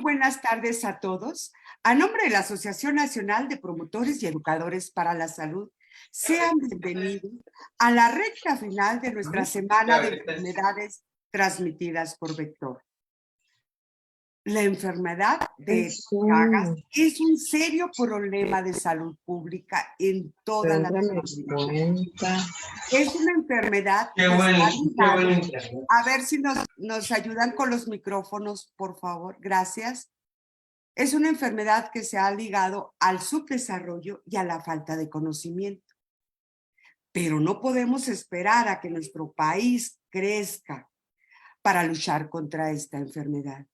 buenas tardes a todos. A nombre de la Asociación Nacional de Promotores y Educadores para la Salud, sean bienvenidos a la recta final de nuestra semana de enfermedades transmitidas por vector. La enfermedad de Chagas es un serio problema de salud pública en toda Latinoamérica. Es una enfermedad que a ver si nos ayudan con los micrófonos, por favor. Gracias. Es una enfermedad que se ha ligado al subdesarrollo y a la falta de conocimiento. Pero no podemos esperar a que nuestro país crezca para luchar contra esta enfermedad.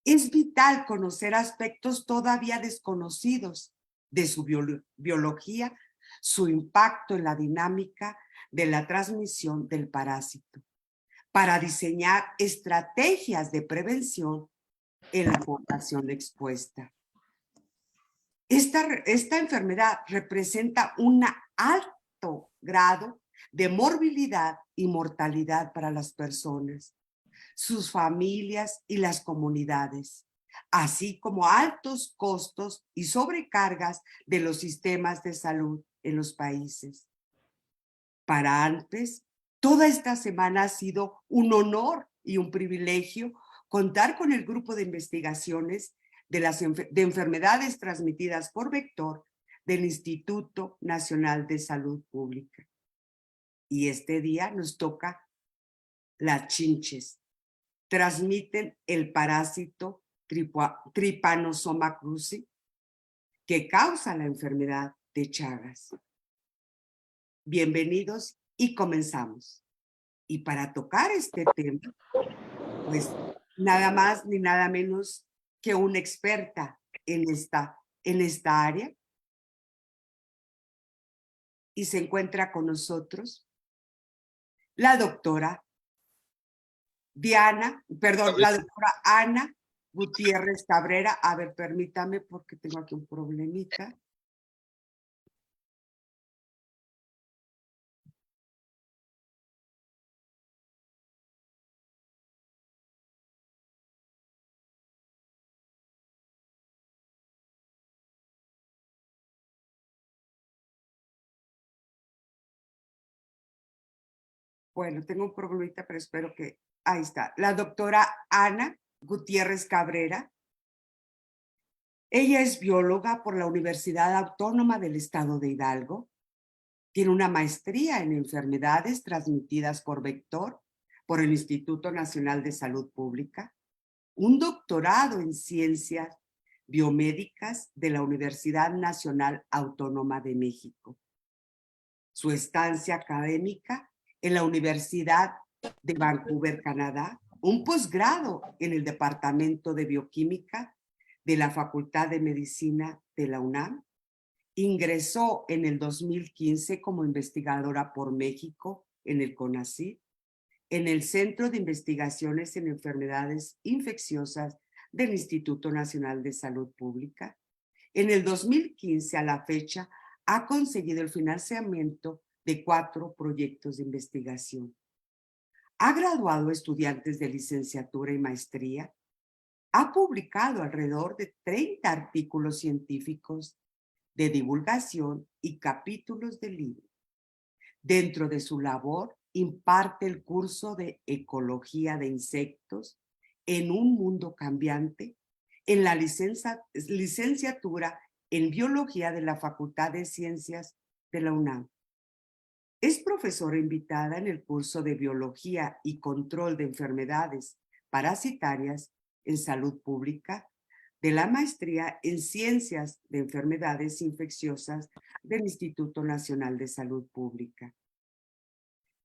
Es vital conocer aspectos todavía desconocidos de su biología, su impacto en la dinámica de la transmisión del parásito, para diseñar estrategias de prevención en la población expuesta. Esta enfermedad representa un alto grado de morbilidad y mortalidad para las personas, sus familias y las comunidades, así como altos costos y sobrecargas de los sistemas de salud en los países. Para antes, toda esta semana ha sido un honor y un privilegio contar con el grupo de investigaciones de enfermedades transmitidas por vector del Instituto Nacional de Salud Pública. Y este día nos toca las chinches. Transmiten el parásito Trypanosoma cruzi que causa la enfermedad de Chagas. Bienvenidos y comenzamos. Y para tocar este tema, pues nada más ni nada menos que una experta en esta área. Y se encuentra con nosotros la doctora la doctora Ana Gutiérrez Cabrera. A ver, permítame porque tengo aquí un problemita. Bueno, tengo un problemita, pero espero que... Ahí está. La doctora Ana Gutiérrez Cabrera. Ella es bióloga por la Universidad Autónoma del Estado de Hidalgo. Tiene una maestría en enfermedades transmitidas por vector por el Instituto Nacional de Salud Pública, un doctorado en ciencias biomédicas de la Universidad Nacional Autónoma de México. Su estancia académica en la Universidad de Vancouver, Canadá, un posgrado en el Departamento de Bioquímica de la Facultad de Medicina de la UNAM. Ingresó en el 2015 como investigadora por México en el CONACYT, en el Centro de Investigaciones en Enfermedades Infecciosas del Instituto Nacional de Salud Pública. En el 2015 a la fecha ha conseguido el financiamiento de 4 proyectos de investigación. Ha graduado estudiantes de licenciatura y maestría. Ha publicado alrededor de 30 artículos científicos de divulgación y capítulos de libros. Dentro de su labor, imparte el curso de Ecología de Insectos en un mundo cambiante en la licenciatura en Biología de la Facultad de Ciencias de la UNAM. Es profesora invitada en el curso de Biología y Control de Enfermedades Parasitarias en Salud Pública de la Maestría en Ciencias de Enfermedades Infecciosas del Instituto Nacional de Salud Pública.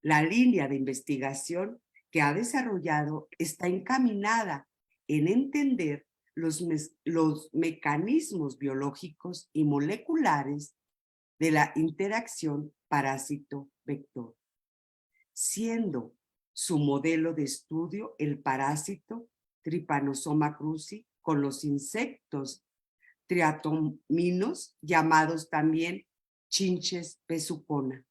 La línea de investigación que ha desarrollado está encaminada en entender los mecanismos biológicos y moleculares de la interacción parásito-vector, siendo su modelo de estudio el parásito Trypanosoma cruzi con los insectos triatominos, llamados también chinches besucona.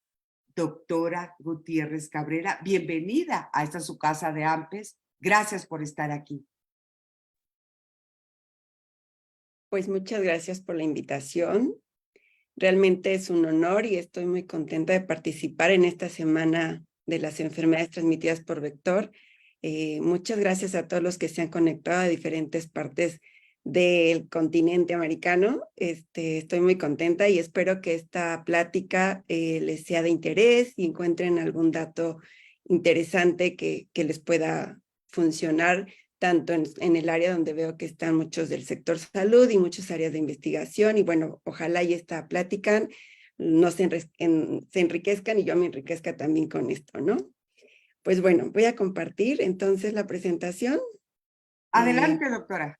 Doctora Gutiérrez Cabrera, bienvenida a esta su casa de AMPES. Gracias por estar aquí. Pues muchas gracias por la invitación. Realmente es un honor y estoy muy contenta de participar en esta semana de las enfermedades transmitidas por vector. Muchas gracias a todos los que se han conectado a diferentes partes del continente americano. Estoy muy contenta y espero que esta plática les sea de interés y encuentren algún dato interesante que les pueda funcionar tanto en el área donde veo que están muchos del sector salud y muchas áreas de investigación. Y bueno, ojalá y esta plática no se enriquezcan y yo me enriquezca también con esto, ¿no? Pues bueno, voy a compartir entonces la presentación. Adelante, doctora.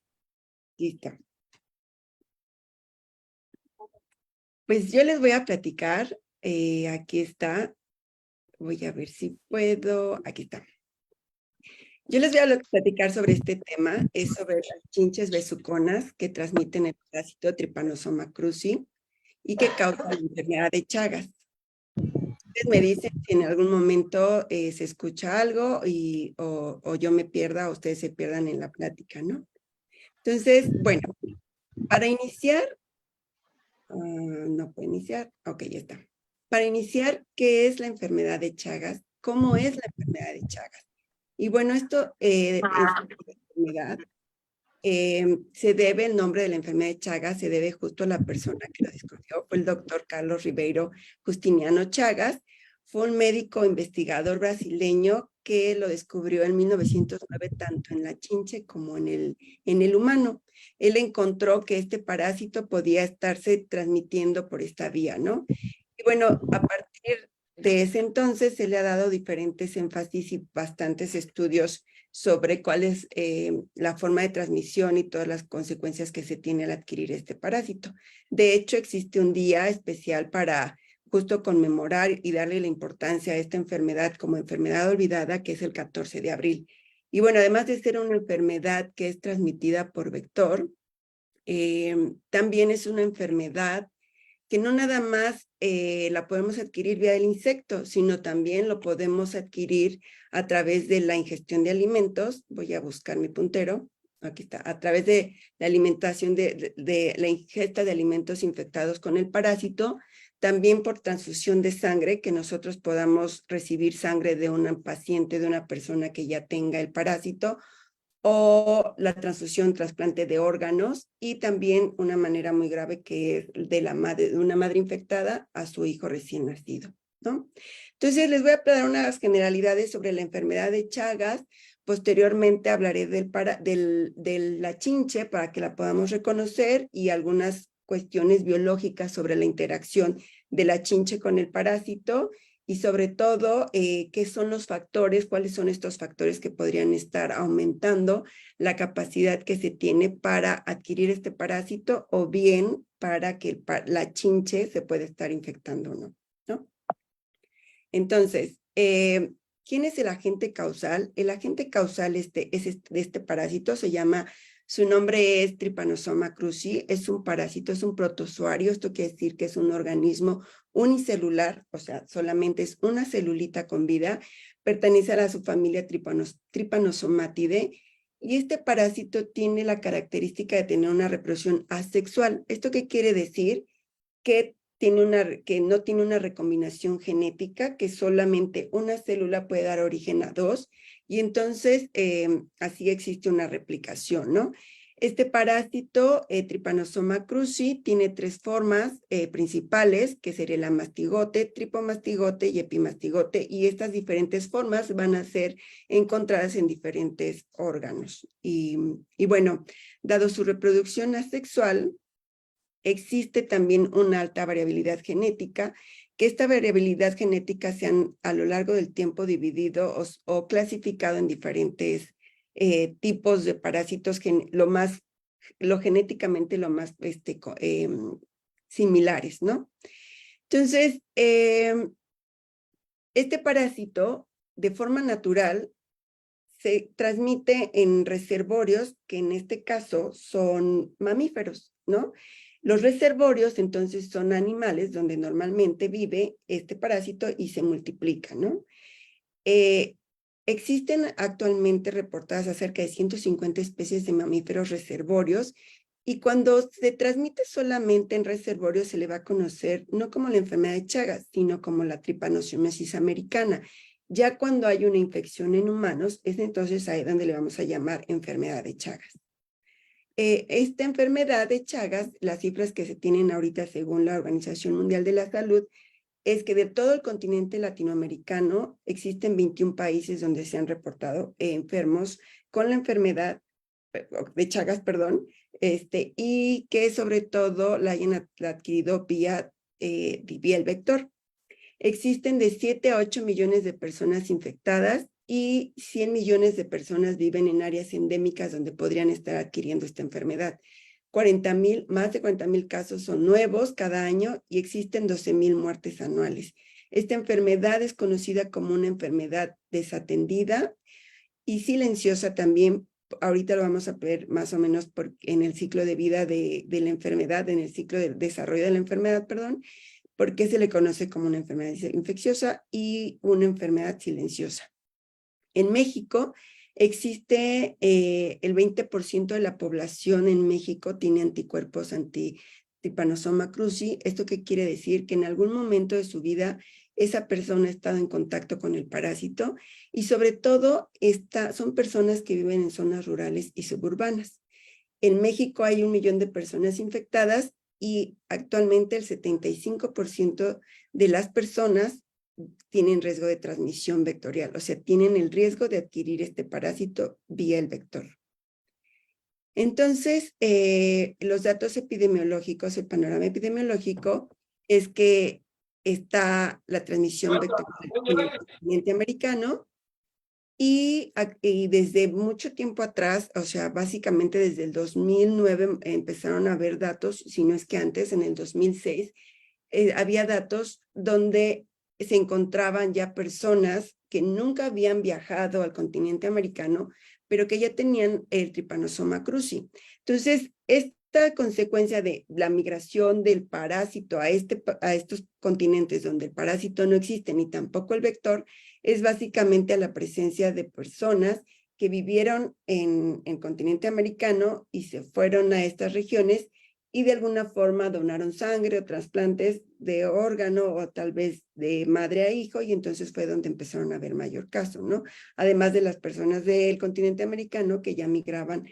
Listo. Pues yo les voy a platicar, aquí está, voy a ver si puedo, aquí está. Yo les voy a platicar sobre este tema, es sobre las chinches besuconas que transmiten el parásito Trypanosoma cruzi y que causan la enfermedad de Chagas. Ustedes me dicen si en algún momento se escucha algo o yo me pierda o ustedes se pierdan en la plática, ¿no? Entonces, bueno, para iniciar, no puedo iniciar, ok, ya está. Para iniciar, ¿qué es la enfermedad de Chagas? ¿Cómo es la enfermedad de Chagas? Y bueno, esto es una enfermedad. Se debe, el nombre de la enfermedad de Chagas se debe justo a la persona que la descubrió, fue el doctor Carlos Ribeiro Justiniano Chagas. Fue un médico investigador brasileño que lo descubrió en 1909 tanto en la chinche como en el humano. Él encontró que este parásito podía estarse transmitiendo por esta vía, ¿no? Y bueno, a partir de ese entonces se le ha dado diferentes énfasis y bastantes estudios sobre cuál es la forma de transmisión y todas las consecuencias que se tiene al adquirir este parásito. De hecho, existe un día especial para justo conmemorar y darle la importancia a esta enfermedad como enfermedad olvidada, que es el 14 de abril. Y bueno, además de ser una enfermedad que es transmitida por vector, también es una enfermedad que no nada más la podemos adquirir vía el insecto, sino también lo podemos adquirir a través de la ingestión de alimentos. Voy a buscar mi puntero. Aquí está. A través de la alimentación, de la ingesta de alimentos infectados con el parásito, también por transfusión de sangre, que nosotros podamos recibir sangre de un paciente, de una persona que ya tenga el parásito, o la transfusión, trasplante de órganos, y también una manera muy grave que es de una madre infectada a su hijo recién nacido, ¿no? Entonces les voy a dar unas generalidades sobre la enfermedad de Chagas. Posteriormente hablaré de la chinche para que la podamos reconocer y algunas cuestiones biológicas sobre la interacción de la chinche con el parásito. Y sobre todo, qué son los factores, cuáles son estos factores que podrían estar aumentando la capacidad que se tiene para adquirir este parásito o bien para que la chinche se pueda estar infectando o no, ¿no? Entonces, ¿quién es el agente causal? El agente causal de este parásito se llama, su nombre es Trypanosoma cruzi, es un parásito, es un protozoario, esto quiere decir que es un organismo unicelular, o sea, solamente es una celulita con vida, pertenece a la subfamilia Trypanosomatidae, y este parásito tiene la característica de tener una reproducción asexual. ¿Esto qué quiere decir? Que no tiene una recombinación genética, que solamente una célula puede dar origen a dos, y entonces así existe una replicación, ¿no? Este parásito, Trypanosoma cruzi, tiene tres formas principales, que sería la mastigote, tripomastigote y epimastigote, y estas diferentes formas van a ser encontradas en diferentes órganos. Y bueno, dado su reproducción asexual, existe también una alta variabilidad genética, que esta variabilidad genética se han a lo largo del tiempo dividido o clasificado en diferentes tipos de parásitos, genéticamente lo más similares, ¿no? Entonces, este parásito, de forma natural, se transmite en reservorios, que en este caso son mamíferos, ¿no? Los reservorios, entonces, son animales donde normalmente vive este parásito y se multiplica, ¿no? Existen actualmente reportadas acerca de 150 especies de mamíferos reservorios, Y cuando se transmite solamente en reservorio se le va a conocer no como la enfermedad de Chagas, sino como la tripanosomiasis americana. Ya cuando hay una infección en humanos, es entonces ahí donde le vamos a llamar enfermedad de Chagas. Esta enfermedad de Chagas, las cifras que se tienen ahorita según la Organización Mundial de la Salud, es que de todo el continente latinoamericano existen 21 países donde se han reportado enfermos con la enfermedad de Chagas, perdón, y que sobre todo la hayan adquirido vía el vector. Existen de 7 a 8 millones de personas infectadas y 100 millones de personas viven en áreas endémicas donde podrían estar adquiriendo esta enfermedad. Más de 40,000 casos son nuevos cada año y existen 12,000 muertes anuales. Esta enfermedad es conocida como una enfermedad desatendida y silenciosa también. Ahorita lo vamos a ver más o menos en el ciclo de vida de la enfermedad, en el ciclo de desarrollo de la enfermedad, perdón, porque se le conoce como una enfermedad infecciosa y una enfermedad silenciosa. En México existe el 20% de la población en México tiene anticuerpos anti-Trypanosoma cruzi. ¿Esto qué quiere decir? Que en algún momento de su vida esa persona ha estado en contacto con el parásito y sobre todo son personas que viven en zonas rurales y suburbanas. En México hay 1 millón de personas infectadas y actualmente el 75% de las personas tienen riesgo de transmisión vectorial, o sea, tienen el riesgo de adquirir este parásito vía el vector. Entonces, los datos epidemiológicos, el panorama epidemiológico es que está la transmisión vectorial en el continente americano y desde mucho tiempo atrás, o sea, básicamente desde el 2009 empezaron a haber datos, si no es que antes, en el 2006, había datos donde se encontraban ya personas que nunca habían viajado al continente americano, pero que ya tenían el Trypanosoma cruzi. Entonces, esta consecuencia de la migración del parásito a estos continentes donde el parásito no existe ni tampoco el vector, es básicamente a la presencia de personas que vivieron en el continente americano y se fueron a estas regiones y de alguna forma donaron sangre o trasplantes de órgano o tal vez de madre a hijo, y entonces fue donde empezaron a haber mayor caso, ¿no? Además de las personas del continente americano que ya migraban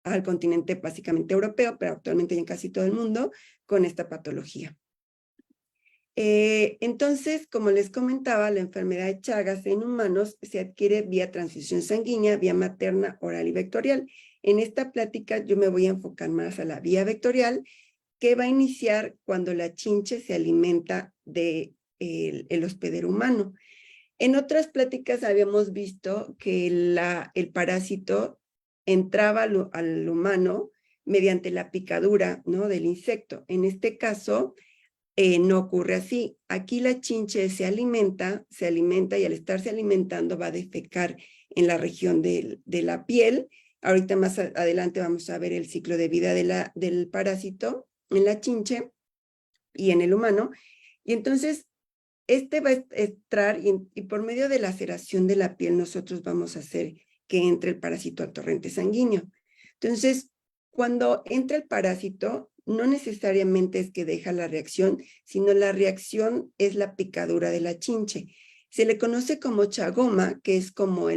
al continente básicamente europeo, pero actualmente ya en casi todo el mundo, con esta patología. Entonces, como les comentaba, la enfermedad de Chagas en humanos se adquiere vía transfusión sanguínea, vía materna, oral y vectorial. En esta plática yo me voy a enfocar más a la vía vectorial, que va a iniciar cuando la chinche se alimenta del hospedero humano. En otras pláticas habíamos visto que el parásito entraba al humano mediante la picadura, ¿no?, del insecto. En este caso, no ocurre así. Aquí la chinche se alimenta y al estarse alimentando va a defecar en la región de la piel. Ahorita más adelante vamos a ver el ciclo de vida del parásito en la chinche y en el humano. Y entonces, va a entrar y por medio de la laceración de la piel nosotros vamos a hacer que entre el parásito al torrente sanguíneo. Entonces, cuando entra el parásito, no necesariamente es que deja la reacción, sino la reacción es la picadura de la chinche. Se le conoce como chagoma, que es como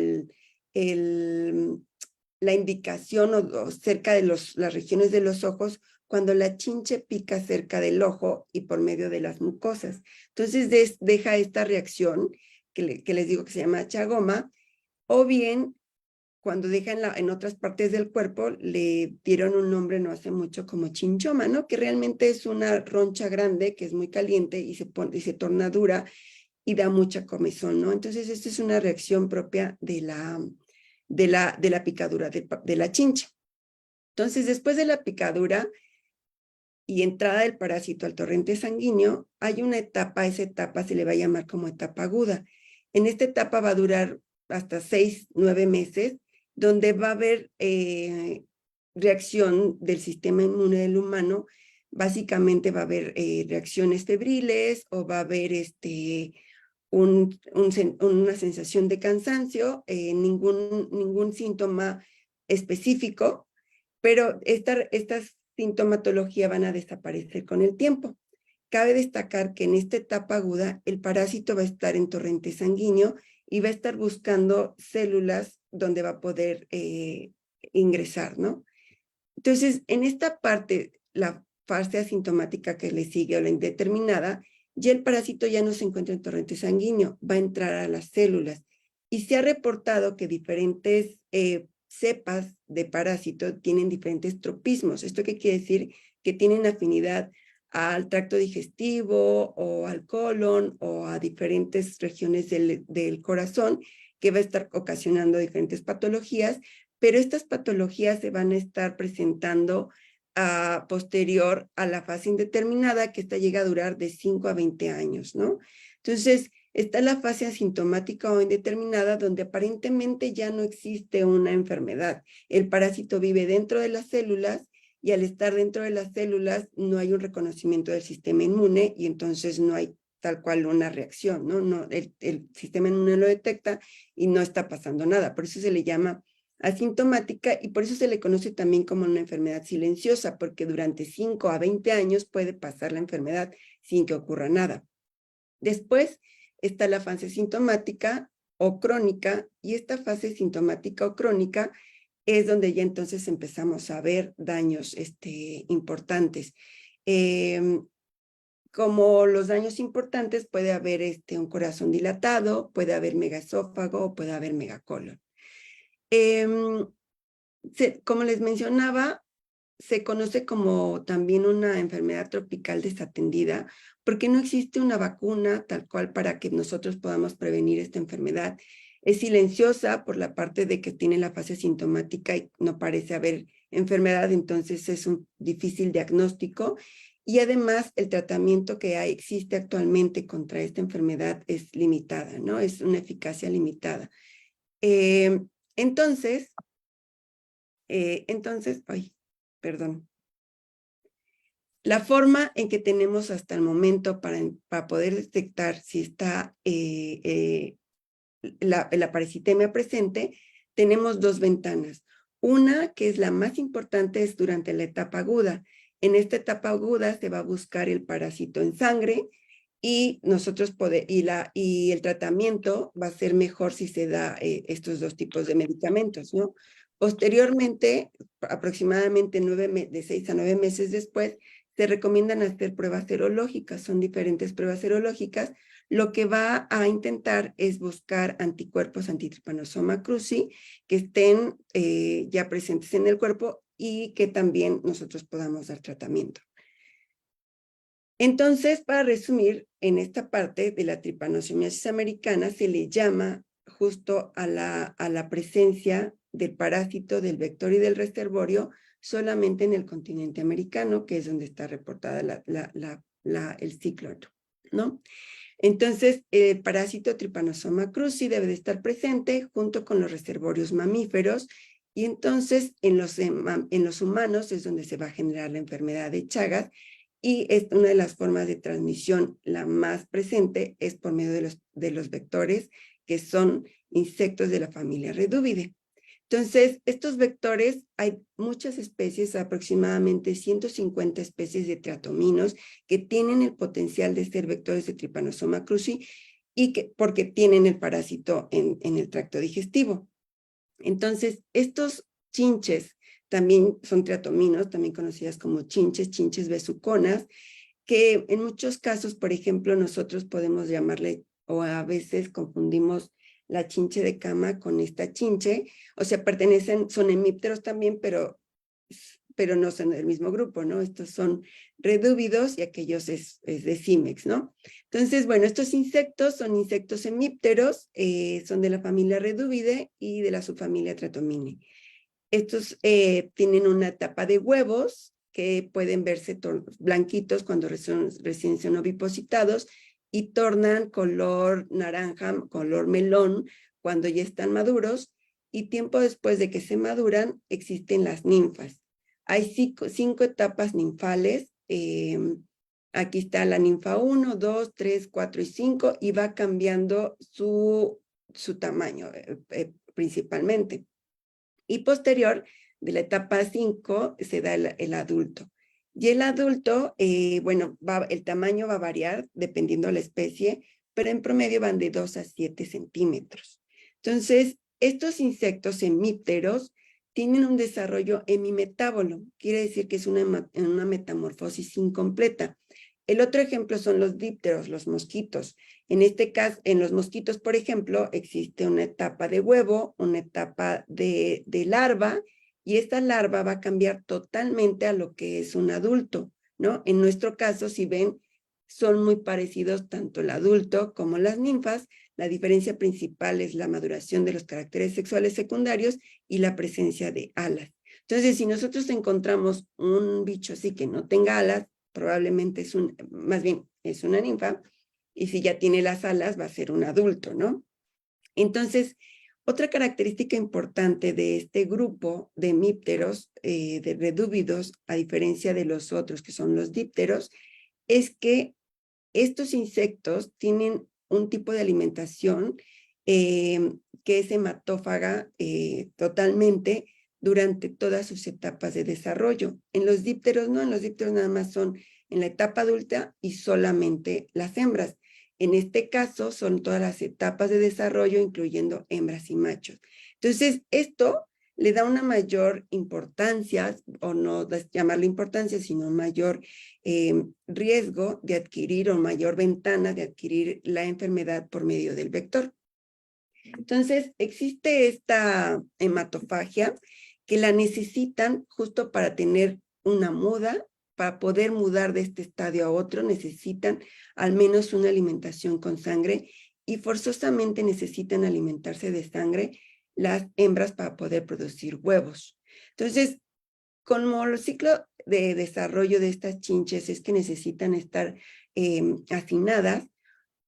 la indicación o cerca de las regiones de los ojos, cuando la chinche pica cerca del ojo y por medio de las mucosas. Entonces deja esta reacción que les digo que se llama chagoma, o bien cuando deja en otras partes del cuerpo, le dieron un nombre no hace mucho como chinchoma, ¿no? Que realmente es una roncha grande que es muy caliente y se torna dura y da mucha comezón, ¿no? Entonces, esta es una reacción propia de la picadura de la chincha. Entonces, después de la picadura y entrada del parásito al torrente sanguíneo, hay una etapa, esa etapa se le va a llamar como etapa aguda. En esta etapa va a durar hasta 6, 9 meses, donde va a haber reacción del sistema inmune del humano. Básicamente va a haber reacciones febriles o va a haber una sensación de cansancio, ningún síntoma específico, pero estas sintomatologías van a desaparecer con el tiempo. Cabe destacar que en esta etapa aguda el parásito va a estar en torrente sanguíneo y va a estar buscando células donde va a poder ingresar, ¿no? Entonces, en esta parte, la fase asintomática que le sigue o la indeterminada, ya el parásito ya no se encuentra en torrente sanguíneo, va a entrar a las células. Y se ha reportado que diferentes cepas de parásito tienen diferentes tropismos. ¿Esto qué quiere decir? Que tienen afinidad al tracto digestivo o al colon o a diferentes regiones del corazón, que va a estar ocasionando diferentes patologías, pero estas patologías se van a estar presentando posterior a la fase indeterminada, que esta llega a durar de 5 a 20 años, ¿no? Entonces, está la fase asintomática o indeterminada, donde aparentemente ya no existe una enfermedad. El parásito vive dentro de las células y al estar dentro de las células no hay un reconocimiento del sistema inmune y entonces no hay tal cual una reacción, ¿no? El sistema inmune lo detecta y no está pasando nada. Por eso se le llama asintomática y por eso se le conoce también como una enfermedad silenciosa, porque durante 5 a 20 años puede pasar la enfermedad sin que ocurra nada. Después está la fase sintomática o crónica, y esta fase sintomática o crónica es donde ya entonces empezamos a ver daños importantes. Como los daños importantes, puede haber un corazón dilatado, puede haber megaesófago, puede haber megacolon. Como les mencionaba, se conoce como también una enfermedad tropical desatendida, porque no existe una vacuna tal cual para que nosotros podamos prevenir esta enfermedad. Es silenciosa por la parte de que tiene la fase sintomática y no parece haber enfermedad, entonces es un difícil diagnóstico. Y además el tratamiento que existe actualmente contra esta enfermedad es limitada, ¿no? Es una eficacia limitada. Entonces, ay, perdón. La forma en que tenemos hasta el momento para poder detectar si está la parasitemia presente, tenemos dos ventanas. Una, que es la más importante, es durante la etapa aguda. En esta etapa aguda se va a buscar el parásito en sangre y y el tratamiento va a ser mejor si se da estos dos tipos de medicamentos, ¿no? Posteriormente, aproximadamente de 6 a 9 meses después, se recomiendan hacer pruebas serológicas. Son diferentes pruebas serológicas. Lo que va a intentar es buscar anticuerpos anti-Trypanosoma cruzi que estén ya presentes en el cuerpo y que también nosotros podamos dar tratamiento. Entonces, para resumir, en esta parte de la tripanosomiasis americana se le llama justo a la presencia del parásito, del vector y del reservorio solamente en el continente americano, que es donde está reportada el ciclo, ¿no? Entonces, el parásito Trypanosoma cruzi debe de estar presente junto con los reservorios mamíferos, y entonces en los humanos es donde se va a generar la enfermedad de Chagas, y es una de las formas de transmisión la más presente es por medio de los vectores, que son insectos de la familia Reduvidae. Entonces, estos vectores, hay muchas especies, aproximadamente 150 especies de triatominos que tienen el potencial de ser vectores de Trypanosoma cruzi porque tienen el parásito en el tracto digestivo. Entonces, estos chinches también son triatominos, también conocidas como chinches besuconas, que en muchos casos, por ejemplo, nosotros podemos llamarle, o a veces confundimos la chinche de cama con esta chinche, o sea, son hemípteros también, pero no son del mismo grupo, ¿no? Estos son redúvidos y aquellos es de Cimex, ¿no? Entonces, bueno, estos insectos son insectos hemípteros, son de la familia Reduvidae y de la subfamilia Triatomine. Estos tienen una tapa de huevos que pueden verse blanquitos cuando recién son ovipositados y tornan color naranja, color melón cuando ya están maduros, y tiempo después de que se maduran existen las ninfas. Hay 5 etapas ninfales. Aquí está la ninfa 1, 2, 3, 4 y 5 y va cambiando su tamaño principalmente. Y posterior De la etapa 5 se da el adulto. Y el adulto, bueno, el tamaño va a variar dependiendo de la especie, pero en promedio van de 2 a 7 centímetros. Entonces, estos insectos hemípteros tienen un desarrollo hemimetábolo, quiere decir que es una metamorfosis incompleta. El otro ejemplo son los dípteros, los mosquitos. En este caso, en los mosquitos, por ejemplo, existe una etapa de huevo, una etapa de larva, y esta larva va a cambiar totalmente a lo que es un adulto, ¿no? En nuestro caso, si ven, son muy parecidos tanto el adulto como las ninfas. La diferencia principal es la maduración de los caracteres sexuales secundarios y la presencia de alas. Entonces, si nosotros encontramos un bicho así que no tenga alas, probablemente más bien es una ninfa, y si ya tiene las alas va a ser un adulto, ¿no? Entonces, otra característica importante de este grupo de hemípteros, de redúvidos, a diferencia de los otros que son los dípteros, es que estos insectos tienen un tipo de alimentación que es hematófaga totalmente durante todas sus etapas de desarrollo. En los dípteros no, en los dípteros nada más son en la etapa adulta y solamente las hembras. En este caso son todas las etapas de desarrollo, incluyendo hembras y machos. Entonces, esto le da una mayor importancia, o no llamarle importancia, sino mayor riesgo de adquirir o mayor ventana de adquirir la enfermedad por medio del vector. Entonces, existe esta hematofagia que la necesitan justo para tener una muda, para poder mudar de este estadio a otro, necesitan al menos una alimentación con sangre y forzosamente necesitan alimentarse de sangre las hembras para poder producir huevos. Entonces, como el ciclo de desarrollo de estas chinches es que necesitan estar hacinadas,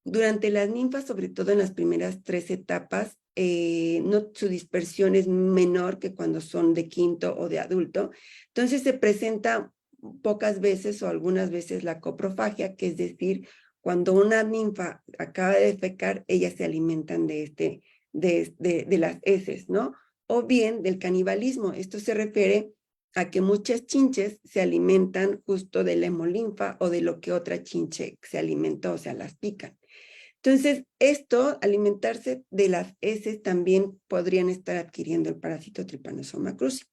durante las ninfas, sobre todo en las primeras 3 etapas, su dispersión es menor que cuando son de quinto o de adulto. Entonces se presenta pocas veces o algunas veces la coprofagia, que es decir, cuando una ninfa acaba de defecar, ellas se alimentan de las heces, ¿no? O bien del canibalismo. Esto se refiere a que muchas chinches se alimentan justo de la hemolinfa o de lo que otra chinche se alimentó, o sea, las pican. Entonces, alimentarse de las heces, también podrían estar adquiriendo el parásito Trypanosoma cruzi,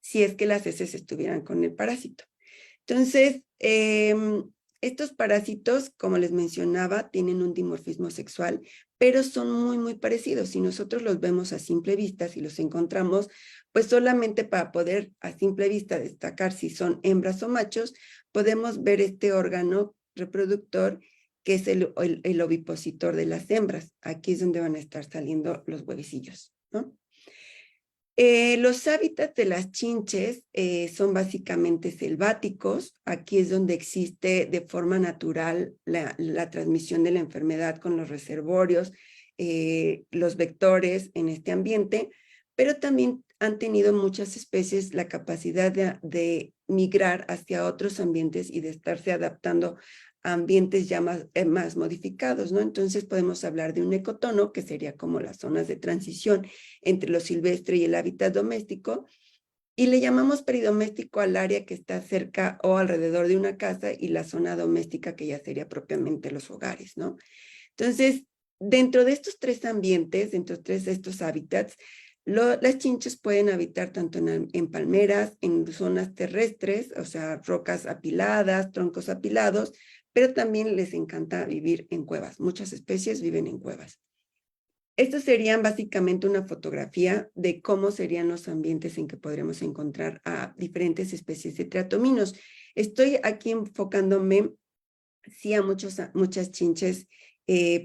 si es que las heces estuvieran con el parásito. Entonces, estos parásitos, como les mencionaba, tienen un dimorfismo sexual, pero son muy, muy parecidos. Si nosotros los vemos a simple vista, si los encontramos, pues solamente para poder a simple vista destacar si son hembras o machos, podemos ver este órgano reproductor que es el ovipositor de las hembras. Aquí es donde van a estar saliendo los huevecillos, ¿no? Los hábitats de las chinches son básicamente selváticos. Aquí es donde existe de forma natural la transmisión de la enfermedad con los reservorios, los vectores en este ambiente, pero también han tenido muchas especies la capacidad de migrar hacia otros ambientes y de estarse adaptando a ambientes ya más modificados, ¿no? Entonces podemos hablar de un ecotono, que sería como las zonas de transición entre lo silvestre y el hábitat doméstico, y le llamamos peridoméstico al área que está cerca o alrededor de una casa, y la zona doméstica, que ya sería propiamente los hogares, ¿no? Entonces, dentro de estos 3 ambientes, dentro de estos hábitats, las chinches pueden habitar tanto en palmeras, en zonas terrestres, o sea, rocas apiladas, troncos apilados, pero también les encanta vivir en cuevas. Muchas especies viven en cuevas. Estos serían básicamente una fotografía de cómo serían los ambientes en que podremos encontrar a diferentes especies de triatominos. Estoy aquí enfocándome, sí, a muchas chinches.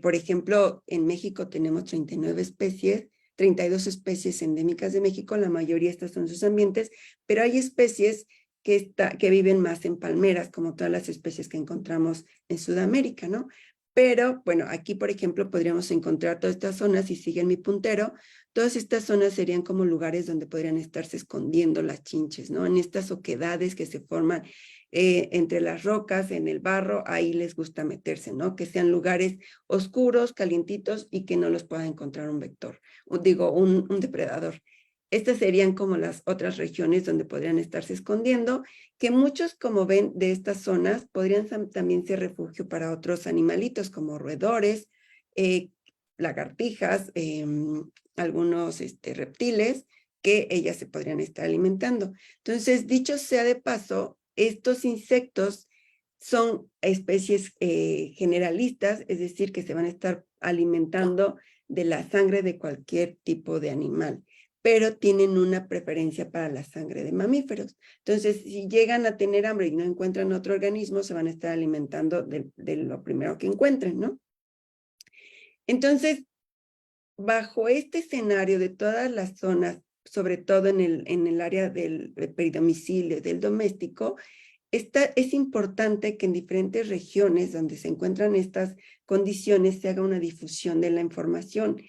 Por ejemplo, en México tenemos 39 especies, 32 especies endémicas de México, la mayoría estas son sus ambientes, pero hay especies que viven más en palmeras, como todas las especies que encontramos en Sudamérica, ¿no? Pero, bueno, aquí, por ejemplo, podríamos encontrar todas estas zonas, si siguen mi puntero, todas estas zonas serían como lugares donde podrían estarse escondiendo las chinches, ¿no? En estas oquedades que se forman entre las rocas, en el barro, ahí les gusta meterse, ¿no? Que sean lugares oscuros, calientitos y que no los pueda encontrar un vector, un depredador. Estas serían como las otras regiones donde podrían estarse escondiendo, que muchos, como ven, de estas zonas podrían también ser refugio para otros animalitos como roedores, lagartijas, algunos reptiles que ellas se podrían estar alimentando. Entonces, dicho sea de paso, estos insectos son especies generalistas, es decir, que se van a estar alimentando de la sangre de cualquier tipo de animal, pero tienen una preferencia para la sangre de mamíferos. Entonces, si llegan a tener hambre y no encuentran otro organismo, se van a estar alimentando de lo primero que encuentren, ¿no? Entonces, bajo este escenario de todas las zonas, sobre todo en el área del peridomicilio, del doméstico, es importante que en diferentes regiones donde se encuentran estas condiciones se haga una difusión de la información.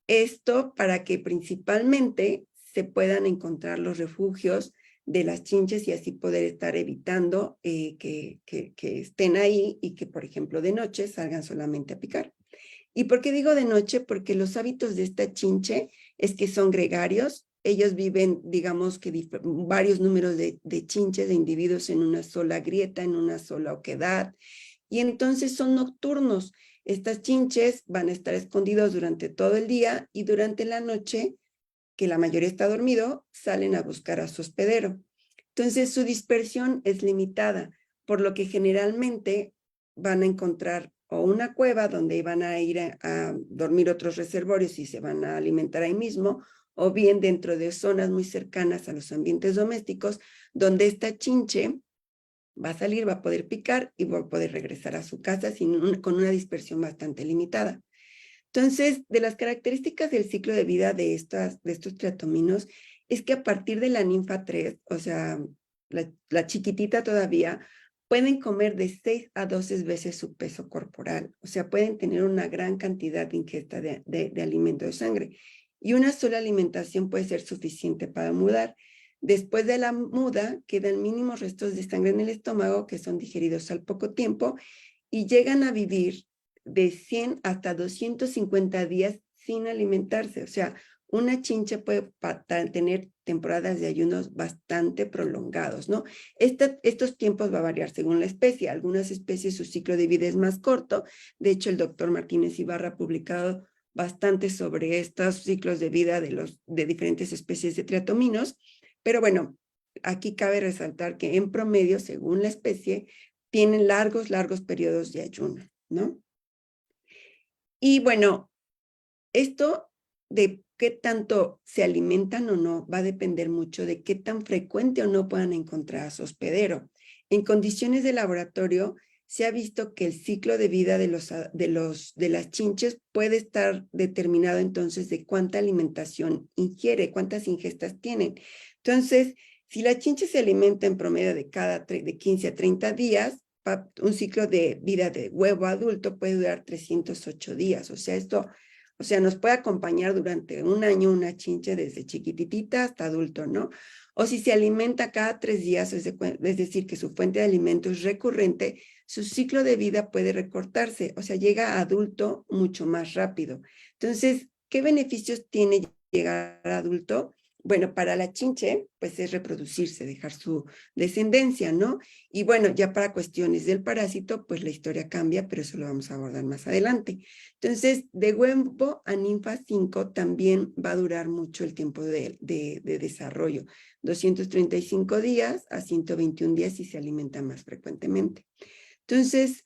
Esto para que principalmente se puedan encontrar los refugios de las chinches y así poder estar evitando que estén ahí y que, por ejemplo, de noche salgan solamente a picar. ¿Y por qué digo de noche? Porque los hábitos de esta chinche es que son gregarios. Ellos viven, digamos que varios números de chinches, de individuos en una sola grieta, en una sola oquedad. Y entonces son nocturnos. Estas chinches van a estar escondidos durante todo el día y durante la noche, que la mayoría está dormido, salen a buscar a su hospedero. Entonces su dispersión es limitada, por lo que generalmente van a encontrar o una cueva donde van a ir a dormir otros reservorios y se van a alimentar ahí mismo, o bien dentro de zonas muy cercanas a los ambientes domésticos, donde esta chinche va a salir, va a poder picar y va a poder regresar a su casa con una dispersión bastante limitada. Entonces, de las características del ciclo de vida de estos triatominos es que a partir de la ninfa 3, o sea, la chiquitita todavía, pueden comer de 6 a 12 veces su peso corporal. O sea, pueden tener una gran cantidad de ingesta de alimento de sangre. Y una sola alimentación puede ser suficiente para mudar. Después de la muda, quedan mínimos restos de sangre en el estómago que son digeridos al poco tiempo y llegan a vivir de 100 hasta 250 días sin alimentarse. O sea, una chincha puede tener temporadas de ayunos bastante prolongados, ¿no? Estos tiempos va a variar según la especie. Algunas especies su ciclo de vida es más corto. De hecho, el doctor Martínez Ibarra ha publicado bastante sobre estos ciclos de vida de diferentes especies de triatominos. Pero bueno, aquí cabe resaltar que en promedio, según la especie, tienen largos periodos de ayuno, ¿no? Y bueno, esto de qué tanto se alimentan o no va a depender mucho de qué tan frecuente o no puedan encontrar a su hospedero. En condiciones de laboratorio se ha visto que el ciclo de vida de las chinches puede estar determinado entonces de cuánta alimentación ingiere, cuántas ingestas tienen. Entonces, si la chinche se alimenta en promedio de 15 a 30 días, un ciclo de vida de huevo adulto puede durar 308 días. O sea, nos puede acompañar durante un año una chinche desde chiquititita hasta adulto, ¿no? O si se alimenta cada 3 días, es decir, que su fuente de alimento es recurrente, su ciclo de vida puede recortarse, o sea, llega a adulto mucho más rápido. Entonces, ¿qué beneficios tiene llegar a adulto? Bueno, para la chinche, pues es reproducirse, dejar su descendencia, ¿no? Y bueno, ya para cuestiones del parásito, pues la historia cambia, pero eso lo vamos a abordar más adelante. Entonces, de huevo a ninfa 5 también va a durar mucho el tiempo de desarrollo, 235 días a 121 días si se alimenta más frecuentemente. Entonces,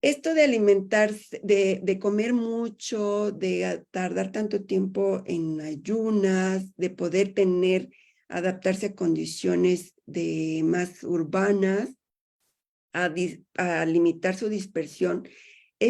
esto de alimentarse, de comer mucho, de tardar tanto tiempo en ayunas, de poder adaptarse a condiciones más urbanas, a limitar su dispersión,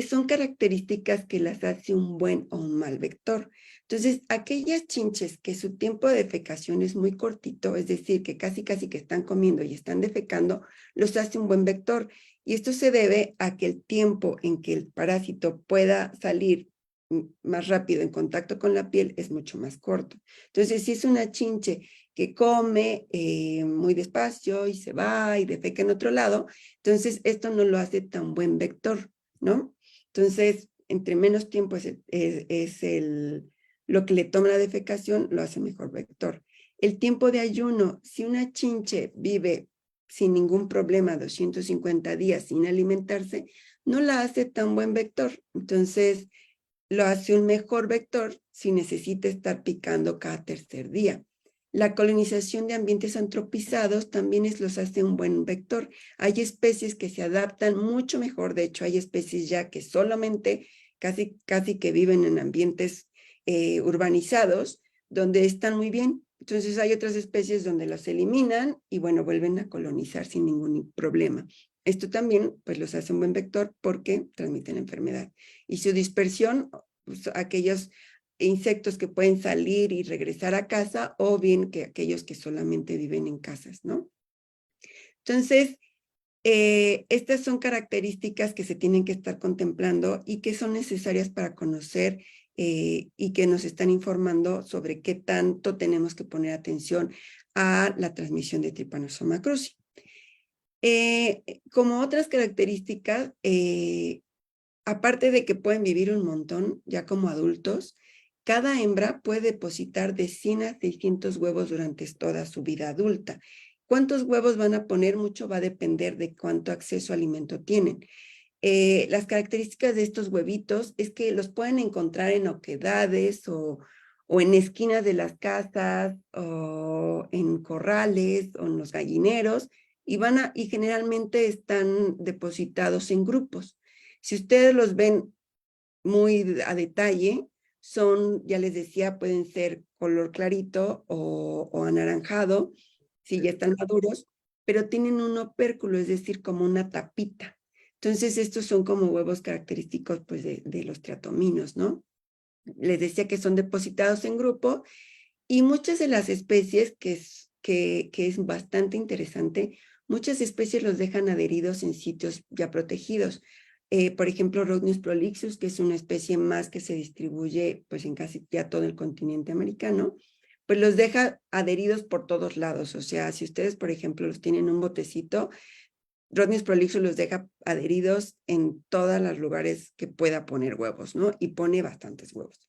son características que las hace un buen o un mal vector. Entonces, aquellas chinches que su tiempo de defecación es muy cortito, es decir, que casi que están comiendo y están defecando, los hace un buen vector. Y esto se debe a que el tiempo en que el parásito pueda salir más rápido en contacto con la piel es mucho más corto. Entonces, si es una chinche que come muy despacio y se va y defeca en otro lado, entonces esto no lo hace tan buen vector, ¿no? Entonces, entre menos tiempo es Lo que le toma la defecación lo hace mejor vector. El tiempo de ayuno, si una chinche vive sin ningún problema 250 días sin alimentarse, no la hace tan buen vector. Entonces, lo hace un mejor vector si necesita estar picando cada tercer día. La colonización de ambientes antropizados también los hace un buen vector. Hay especies que se adaptan mucho mejor. De hecho, hay especies ya que solamente casi que viven en ambientes urbanizados, donde están muy bien. Entonces hay otras especies donde las eliminan y bueno, vuelven a colonizar sin ningún problema. Esto también pues los hace un buen vector porque transmiten la enfermedad. Y su dispersión, pues, aquellos insectos que pueden salir y regresar a casa, o bien que aquellos que solamente viven en casas, ¿no? Entonces, estas son características que se tienen que estar contemplando y que son necesarias para conocer y que nos están informando sobre qué tanto tenemos que poner atención a la transmisión de Trypanosoma cruzi. Como otras características, aparte de que pueden vivir un montón ya como adultos, cada hembra puede depositar de 100 a 600 huevos durante toda su vida adulta. ¿Cuántos huevos van a poner? Mucho va a depender de cuánto acceso a alimento tienen. Las características de estos huevitos es que los pueden encontrar en oquedades o en esquinas de las casas o en corrales o en los gallineros y generalmente están depositados en grupos. Si ustedes los ven muy a detalle, ya les decía, pueden ser color clarito o anaranjado, si ya están maduros, pero tienen un opérculo, es decir, como una tapita. Entonces, estos son como huevos característicos pues, de los triatominos, ¿no? Les decía que son depositados en grupo y muchas de las especies, que es bastante interesante, muchas especies los dejan adheridos en sitios ya protegidos. Por ejemplo, Rhodnius prolixus, que es una especie más que se distribuye pues, en casi ya todo el continente americano, pues los deja adheridos por todos lados. O sea, si ustedes, por ejemplo, los tienen en un botecito, Rhodnius prolixus los deja adheridos en todos los lugares que pueda poner huevos, ¿no? Y pone bastantes huevos.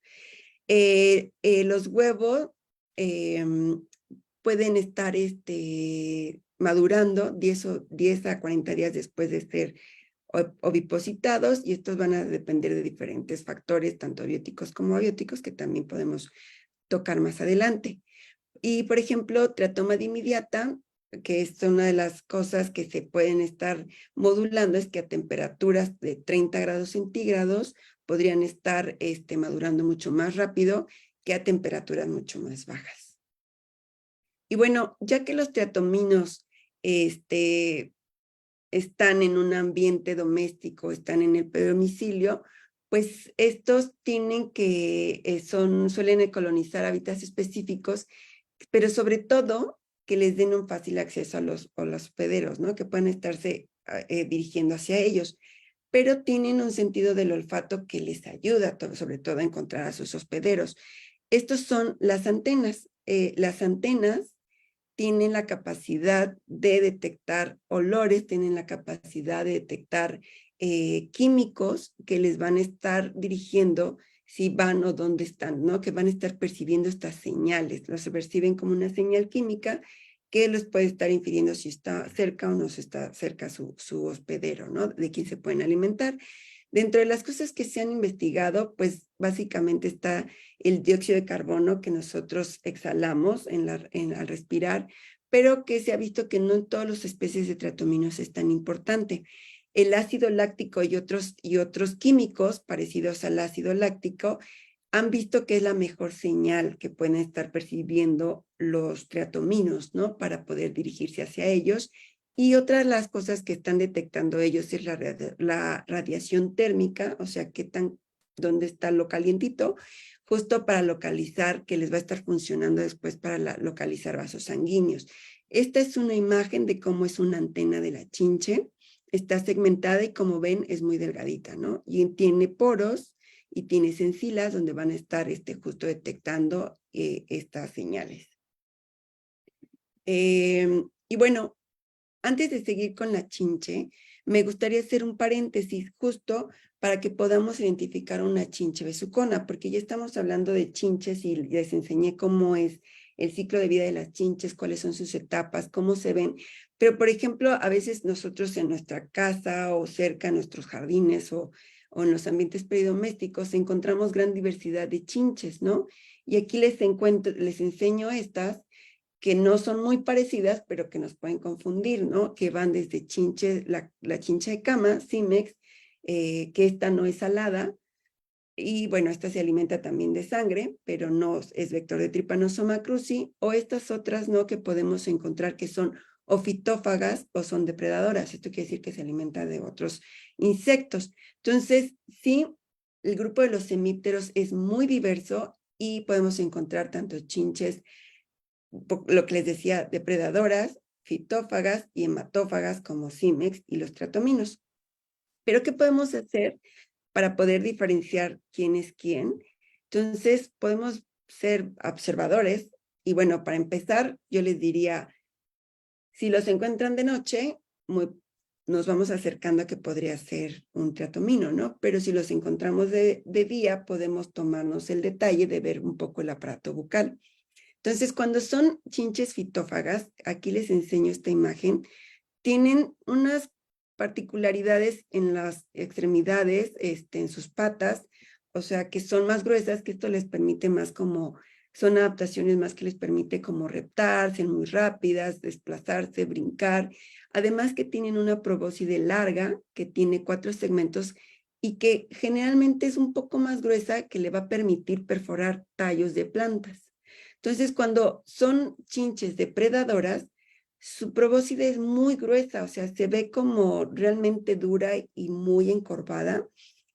Los huevos pueden estar madurando 10 a 40 días después de ser ovipositados, y estos van a depender de diferentes factores, tanto bióticos como abióticos, que también podemos tocar más adelante. Y, por ejemplo, Triatoma dimidiata, que es una de las cosas que se pueden estar modulando, es que a temperaturas de 30 grados centígrados podrían estar madurando mucho más rápido que a temperaturas mucho más bajas. Y bueno, ya que los triatominos están en un ambiente doméstico, están en el domicilio, pues estos suelen colonizar hábitats específicos, pero sobre todo que les den un fácil acceso a los hospederos, ¿no? Que puedan estarse dirigiendo hacia ellos, pero tienen un sentido del olfato que les ayuda, sobre todo a encontrar a sus hospederos. Estos son las antenas. Las antenas tienen la capacidad de detectar olores, tienen la capacidad de detectar químicos que les van a estar dirigiendo si van o dónde están, ¿no? Que van a estar percibiendo estas señales. Los perciben como una señal química que les puede estar infiriendo si está cerca o no se está cerca su hospedero, ¿no? De quién se pueden alimentar. Dentro de las cosas que se han investigado, pues básicamente está el dióxido de carbono que nosotros exhalamos al respirar, pero que se ha visto que no en todas las especies de triatominos es tan importante. El ácido láctico y otros químicos parecidos al ácido láctico han visto que es la mejor señal que pueden estar percibiendo los triatominos, ¿no? Para poder dirigirse hacia ellos. Y otra de las cosas que están detectando ellos es la radiación térmica, o sea, dónde está lo calientito, justo para localizar, que les va a estar funcionando después para localizar vasos sanguíneos. Esta es una imagen de cómo es una antena de la chinche. Está segmentada y, como ven, es muy delgadita, ¿no? Y tiene poros y tiene sencilas donde van a estar justo detectando estas señales. Y bueno, antes de seguir con la chinche, me gustaría hacer un paréntesis justo para que podamos identificar una chinche besucona, porque ya estamos hablando de chinches y les enseñé cómo es el ciclo de vida de las chinches, cuáles son sus etapas, cómo se ven. Pero, por ejemplo, a veces nosotros en nuestra casa o cerca de nuestros jardines o en los ambientes peridomésticos encontramos gran diversidad de chinches, ¿no? Y aquí les enseño estas que no son muy parecidas, pero que nos pueden confundir, ¿no? Que van desde chinche, la chincha de cama, Cimex, que esta no es alada, y bueno, esta se alimenta también de sangre, pero no es vector de Trypanosoma cruzi, o estas otras, ¿no? Que podemos encontrar que son o fitófagas o son depredadoras. Esto quiere decir que se alimenta de otros insectos. Entonces, sí, el grupo de los hemípteros es muy diverso y podemos encontrar tanto chinches, lo que les decía, depredadoras, fitófagas y hematófagas como Cimex y los tratominos. Pero, ¿qué podemos hacer para poder diferenciar quién es quién? Entonces, podemos ser observadores y bueno, para empezar, yo les diría, si los encuentran de noche, nos vamos acercando a que podría ser un triatomino, ¿no? Pero si los encontramos de día, podemos tomarnos el detalle de ver un poco el aparato bucal. Entonces, cuando son chinches fitófagas, aquí les enseño esta imagen, tienen unas particularidades en las extremidades, en sus patas, o sea, que son más gruesas, que esto les permite más como, son adaptaciones más que les permite como reptar, ser muy rápidas, desplazarse, brincar. Además que tienen una probóscide larga, que tiene 4 segmentos y que generalmente es un poco más gruesa, que le va a permitir perforar tallos de plantas. Entonces, cuando son chinches depredadoras, su probóscide es muy gruesa, o sea, se ve como realmente dura y muy encorvada,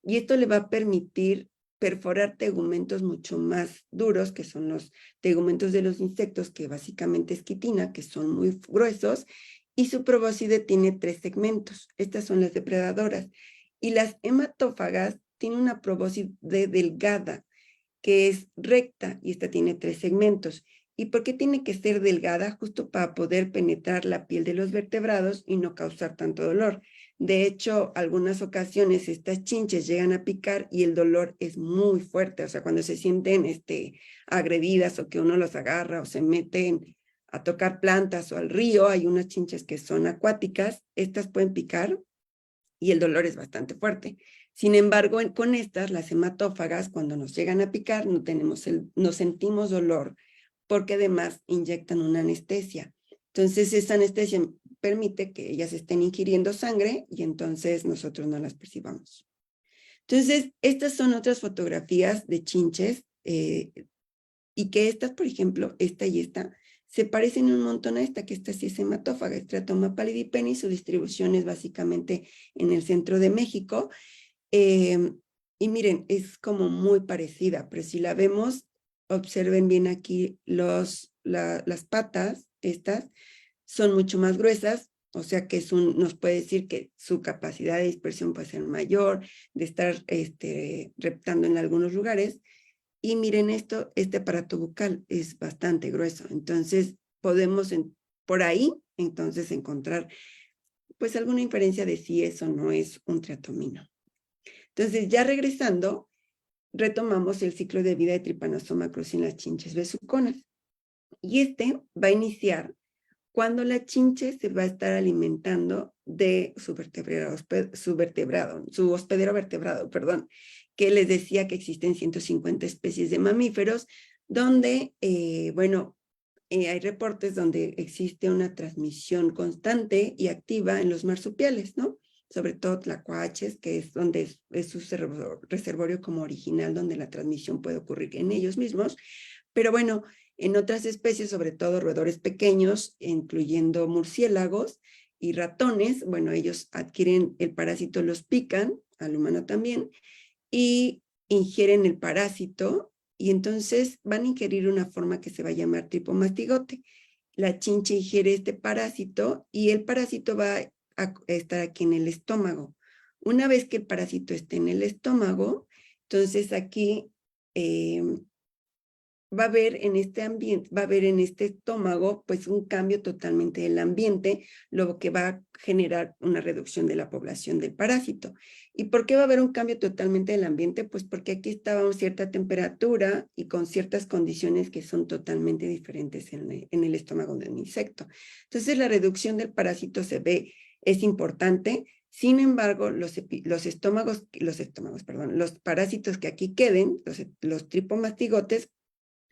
y esto le va a permitir perforar tegumentos mucho más duros, que son los tegumentos de los insectos, que básicamente es quitina, que son muy gruesos, y su probóscide tiene 3 segmentos. Estas son las depredadoras. Y las hematófagas tienen una probóscide delgada, que es recta, y esta tiene 3 segmentos. ¿Y por qué tiene que ser delgada? Justo para poder penetrar la piel de los vertebrados y no causar tanto dolor. De hecho, algunas ocasiones estas chinches llegan a picar y el dolor es muy fuerte. O sea, cuando se sienten agredidas o que uno los agarra o se meten a tocar plantas o al río, hay unas chinches que son acuáticas, estas pueden picar y el dolor es bastante fuerte. Sin embargo, con estas, las hematófagas, cuando nos llegan a picar, no sentimos dolor, porque además inyectan una anestesia. Entonces, esa anestesia permite que ellas estén ingiriendo sangre y entonces nosotros no las percibamos. Entonces, estas son otras fotografías de chinches y que estas, por ejemplo, esta y esta, se parecen un montón a esta, que esta sí es hematófaga, es Stratoma pallidipeni, su distribución es básicamente en el centro de México. Y miren, es como muy parecida, pero si la vemos, observen bien aquí las patas, estas, son mucho más gruesas, o sea que nos puede decir que su capacidad de dispersión puede ser mayor, de estar reptando en algunos lugares. Y miren esto, este aparato bucal es bastante grueso, entonces podemos por ahí entonces encontrar pues alguna inferencia de si eso no es un triatomino. Entonces ya regresando, retomamos el ciclo de vida de Trypanosoma cruzi en las chinches besuconas. Y va a iniciar cuando la chinche se va a estar alimentando de su hospedero vertebrado, perdón, que les decía que existen 150 especies de mamíferos, donde, hay reportes donde existe una transmisión constante y activa en los marsupiales, ¿no? Sobre todo tlacuaches, que es donde es su reservorio como original, donde la transmisión puede ocurrir en ellos mismos. Pero bueno, en otras especies, sobre todo roedores pequeños, incluyendo murciélagos y ratones, bueno, ellos adquieren el parásito, los pican, al humano también, y ingieren el parásito, y entonces van a ingerir una forma que se va a llamar tripomastigote. La chinche ingiere este parásito y el parásito va a estar aquí en el estómago. Una vez que el parásito esté en el estómago, entonces aquí va a haber en este ambiente, va a haber en este estómago, pues un cambio totalmente del ambiente, lo que va a generar una reducción de la población del parásito. ¿Y por qué va a haber un cambio totalmente del ambiente? Pues porque aquí estaba a cierta temperatura y con ciertas condiciones que son totalmente diferentes en el estómago de un insecto. Entonces, la reducción del parásito se ve, es importante. Sin embargo, los parásitos que aquí queden, los tripomastigotes,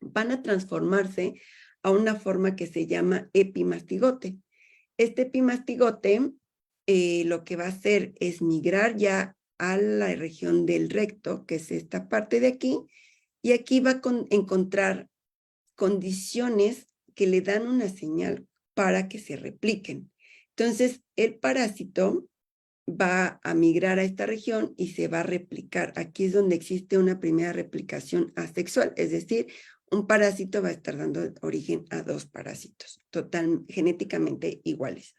van a transformarse a una forma que se llama epimastigote. Este epimastigote lo que va a hacer es migrar ya a la región del recto, que es esta parte de aquí, y aquí va a encontrar condiciones que le dan una señal para que se repliquen. Entonces, el parásito va a migrar a esta región y se va a replicar. Aquí es donde existe una primera replicación asexual, es decir, un parásito va a estar dando origen a dos parásitos, genéticamente iguales.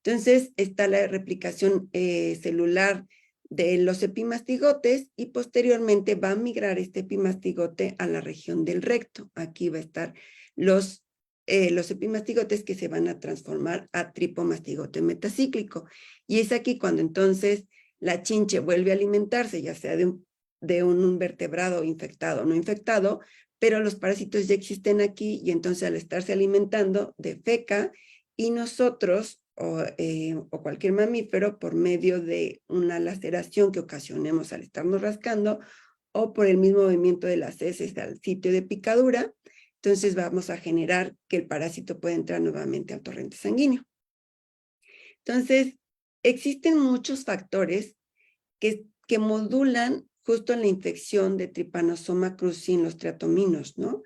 Entonces, está la replicación celular de los epimastigotes y posteriormente va a migrar este epimastigote a la región del recto. Aquí va a estar los epimastigotes que se van a transformar a tripomastigote metacíclico. Y es aquí cuando entonces la chinche vuelve a alimentarse, ya sea de un vertebrado infectado o no infectado, pero los parásitos ya existen aquí y entonces al estarse alimentando defeca y nosotros o cualquier mamífero por medio de una laceración que ocasionemos al estarnos rascando o por el mismo movimiento de las heces al sitio de picadura, entonces vamos a generar que el parásito pueda entrar nuevamente al torrente sanguíneo. Entonces, existen muchos factores que modulan justo la infección de Trypanosoma cruzi en los triatominos, ¿no?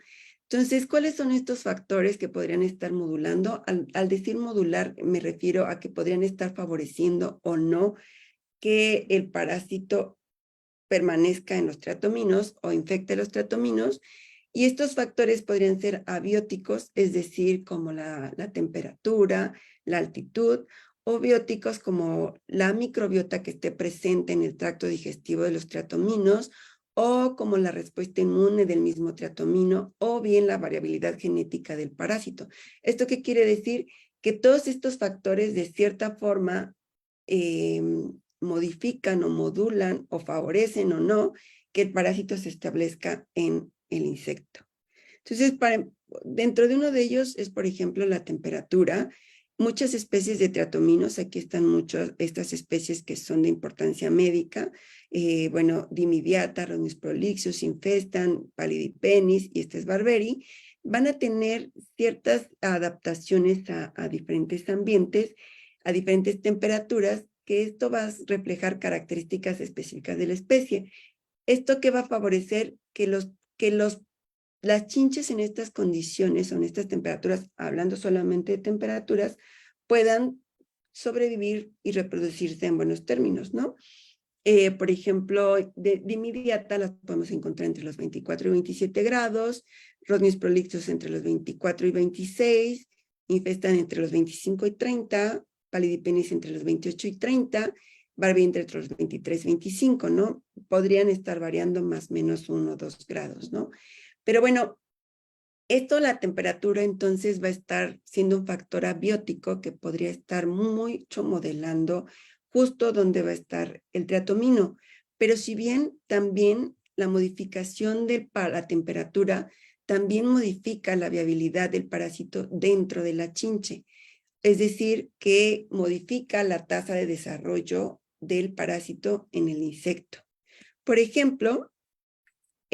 Entonces, ¿cuáles son estos factores que podrían estar modulando? Al decir modular, me refiero a que podrían estar favoreciendo o no que el parásito permanezca en los triatominos o infecte los triatominos. Y estos factores podrían ser abióticos, es decir, como la temperatura, la altitud, o bióticos como la microbiota que esté presente en el tracto digestivo de los triatominos, o como la respuesta inmune del mismo triatomino, o bien la variabilidad genética del parásito. ¿Esto qué quiere decir? Que todos estos factores de cierta forma modifican o modulan o favorecen o no que el parásito se establezca en el insecto. Entonces, dentro de uno de ellos es, por ejemplo, la temperatura. Muchas especies de triatominos, aquí están muchas estas especies que son de importancia médica, bueno, Dimidiata, Rhodnius prolixus, Infestan, Palidipenis y este es Barberi, van a tener ciertas adaptaciones a diferentes ambientes, a diferentes temperaturas, que esto va a reflejar características específicas de la especie. Esto que va a favorecer que las chinches en estas condiciones o en estas temperaturas, hablando solamente de temperaturas, puedan sobrevivir y reproducirse en buenos términos, ¿no? Por ejemplo, de Dimidiata las podemos encontrar entre los 24 y 27 grados, Rhodnius prolixus entre los 24 y 26, Infestan entre los 25 y 30, Palidipenis entre los 28 y 30, Barberi entre los 23 y 25, ¿no? Podrían estar variando más o menos 1 o 2 grados, ¿no? Pero bueno, la temperatura entonces va a estar siendo un factor abiótico que podría estar mucho modelando justo donde va a estar el triatomino. Pero si bien también la modificación de la temperatura también modifica la viabilidad del parásito dentro de la chinche. Es decir, que modifica la tasa de desarrollo del parásito en el insecto. Por ejemplo,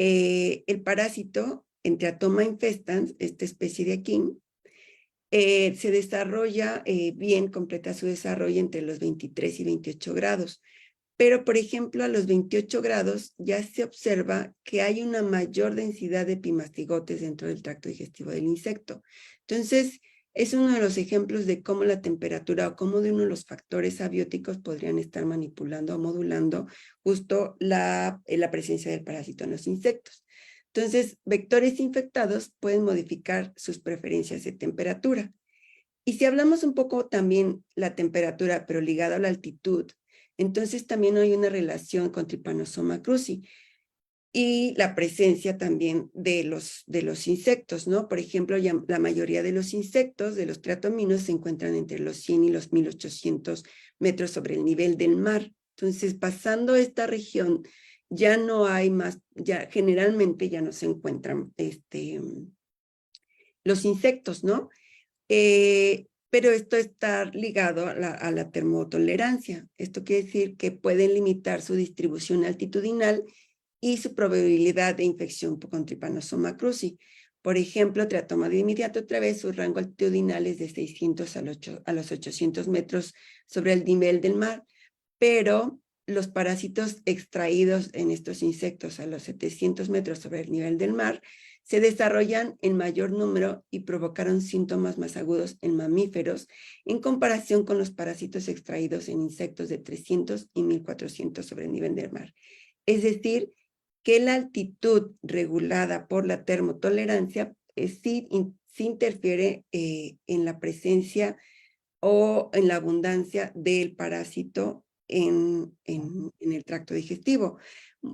el parásito Triatoma infestans, esta especie de aquí, se desarrolla bien, completa su desarrollo entre los 23 y 28 grados. Pero, por ejemplo, a los 28 grados ya se observa que hay una mayor densidad de epimastigotes dentro del tracto digestivo del insecto. Entonces, es uno de los ejemplos de cómo la temperatura o cómo de uno de los factores abióticos podrían estar manipulando o modulando justo la presencia del parásito en los insectos. Entonces, vectores infectados pueden modificar sus preferencias de temperatura. Y si hablamos un poco también la temperatura, pero ligada a la altitud, entonces también hay una relación con Trypanosoma cruzi. y la presencia también de los insectos, ¿no? Por ejemplo, la mayoría de los insectos, de los triatominos, se encuentran entre los 100 y los 1800 metros sobre el nivel del mar. Entonces, pasando esta región, ya no hay más, ya generalmente ya no se encuentran los insectos, ¿no? Pero esto está ligado a la termotolerancia. Esto quiere decir que pueden limitar su distribución altitudinal y su probabilidad de infección con Trypanosoma cruzi. Por ejemplo, Triatoma dimidiato otra vez, su rango altitudinal es de 600 a los 800 metros sobre el nivel del mar, pero los parásitos extraídos en estos insectos a los 700 metros sobre el nivel del mar se desarrollan en mayor número y provocaron síntomas más agudos en mamíferos en comparación con los parásitos extraídos en insectos de 300 y 1400 sobre el nivel del mar. Es decir, que la altitud regulada por la termotolerancia sí interfiere en la presencia o en la abundancia del parásito en el tracto digestivo.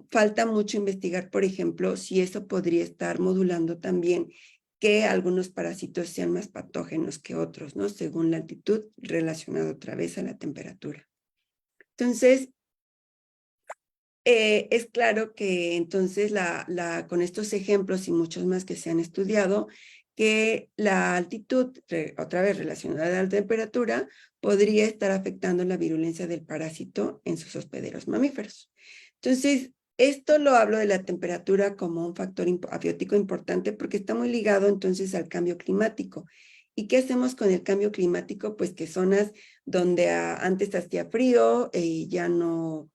Falta mucho investigar, por ejemplo, si eso podría estar modulando también que algunos parásitos sean más patógenos que otros, ¿no? Según la altitud relacionada otra vez a la temperatura. Entonces, es claro que entonces con estos ejemplos y muchos más que se han estudiado, que la altitud, otra vez relacionada a la temperatura, podría estar afectando la virulencia del parásito en sus hospederos mamíferos. Entonces, esto lo hablo de la temperatura como un factor abiótico importante porque está muy ligado entonces al cambio climático. ¿Y qué hacemos con el cambio climático? Pues que zonas donde antes hacía frío ya no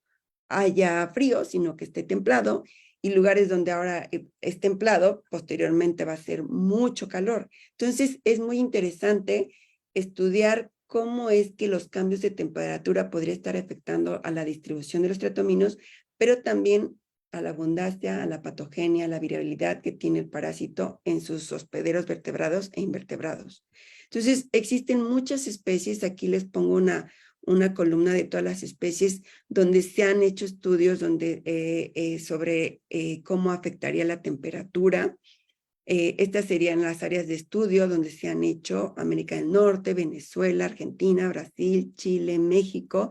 haya frío, sino que esté templado, y lugares donde ahora es templado, posteriormente va a ser mucho calor. Entonces, es muy interesante estudiar cómo es que los cambios de temperatura podrían estar afectando a la distribución de los triatominos, pero también a la abundancia, a la patogenia, a la virilidad que tiene el parásito en sus hospederos vertebrados e invertebrados. Entonces, existen muchas especies, aquí les pongo una columna de todas las especies donde se han hecho estudios sobre cómo afectaría la temperatura. Estas serían las áreas de estudio donde se han hecho América del Norte, Venezuela, Argentina, Brasil, Chile, México,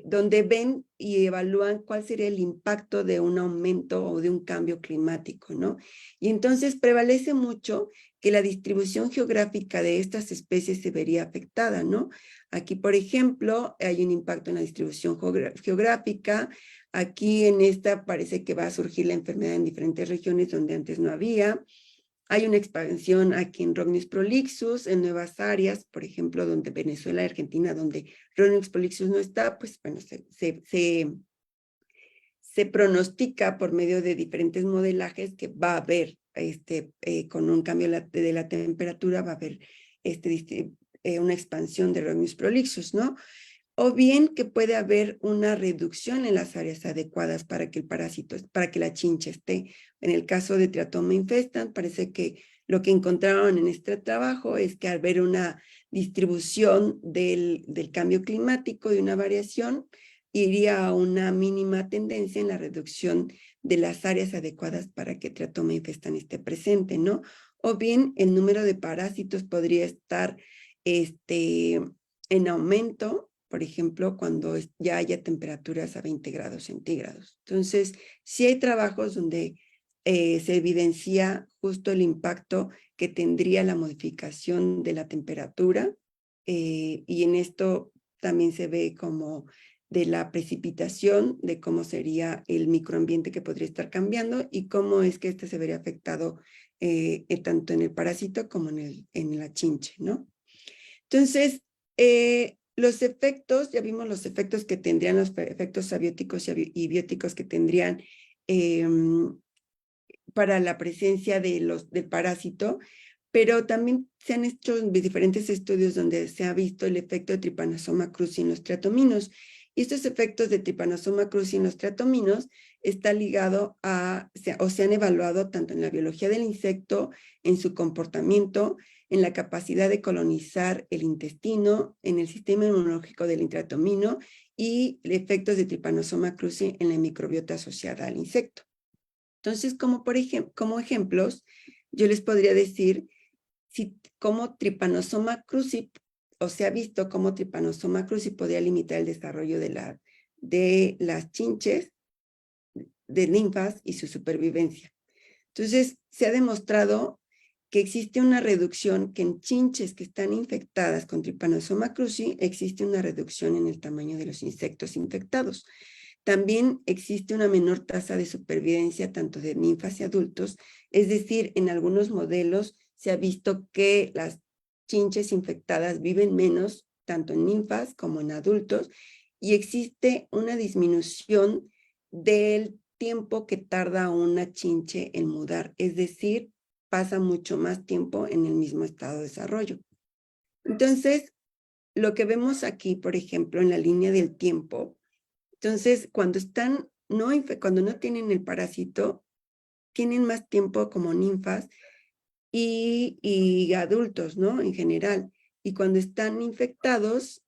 donde ven y evalúan cuál sería el impacto de un aumento o de un cambio climático, ¿no? Y entonces prevalece mucho que la distribución geográfica de estas especies se vería afectada, ¿no? Aquí, por ejemplo, hay un impacto en la distribución geográfica. Aquí en esta parece que va a surgir la enfermedad en diferentes regiones donde antes no había. Hay una expansión aquí en Rhomnus prolixus, en nuevas áreas, por ejemplo, donde Venezuela y Argentina, donde Rhomnus prolixus no está, pues bueno, se pronostica por medio de diferentes modelajes que va a haber, con un cambio de la temperatura, va a haber una expansión de Rhomnus prolixus, ¿no? O bien que puede haber una reducción en las áreas adecuadas para que el parásito, para que la chincha esté. En el caso de Triatoma infestan, parece que lo que encontraron en este trabajo es que al ver una distribución del cambio climático, de una variación, iría a una mínima tendencia en la reducción de las áreas adecuadas para que Triatoma infestan esté presente, ¿no? O bien el número de parásitos podría estar en aumento, por ejemplo, cuando ya haya temperaturas a 20 grados centígrados. Entonces, sí hay trabajos donde se evidencia justo el impacto que tendría la modificación de la temperatura, y en esto también se ve como de la precipitación, de cómo sería el microambiente que podría estar cambiando y cómo es que este se vería afectado tanto en el parásito como en la chinche, ¿no? Entonces, los efectos, ya vimos los efectos que tendrían, los efectos abióticos y bióticos que tendrían para la presencia del parásito, pero también se han hecho diferentes estudios donde se ha visto el efecto de Trypanosoma cruzi en los triatominos. Y estos efectos de Trypanosoma cruzi en los triatominos está ligado o se han evaluado tanto en la biología del insecto, en su comportamiento, en la capacidad de colonizar el intestino, en el sistema inmunológico del intratomino y efectos de Trypanosoma cruzi en la microbiota asociada al insecto. Entonces, como ejemplos, yo les podría decir cómo Trypanosoma cruzi, o se ha visto cómo Trypanosoma cruzi podría limitar el desarrollo de las chinches, de ninfas y su supervivencia. Entonces, se ha demostrado que existe una reducción, que en chinches que están infectadas con Trypanosoma cruzi, existe una reducción en el tamaño de los insectos infectados. También existe una menor tasa de supervivencia tanto de ninfas y adultos, es decir, en algunos modelos se ha visto que las chinches infectadas viven menos, tanto en ninfas como en adultos, y existe una disminución del tiempo que tarda una chinche en mudar, es decir, pasa mucho más tiempo en el mismo estado de desarrollo. Entonces, lo que vemos aquí, por ejemplo, en la línea del tiempo, entonces, cuando no tienen el parásito, tienen más tiempo como ninfas y adultos, ¿no? En general. Y cuando están infectados,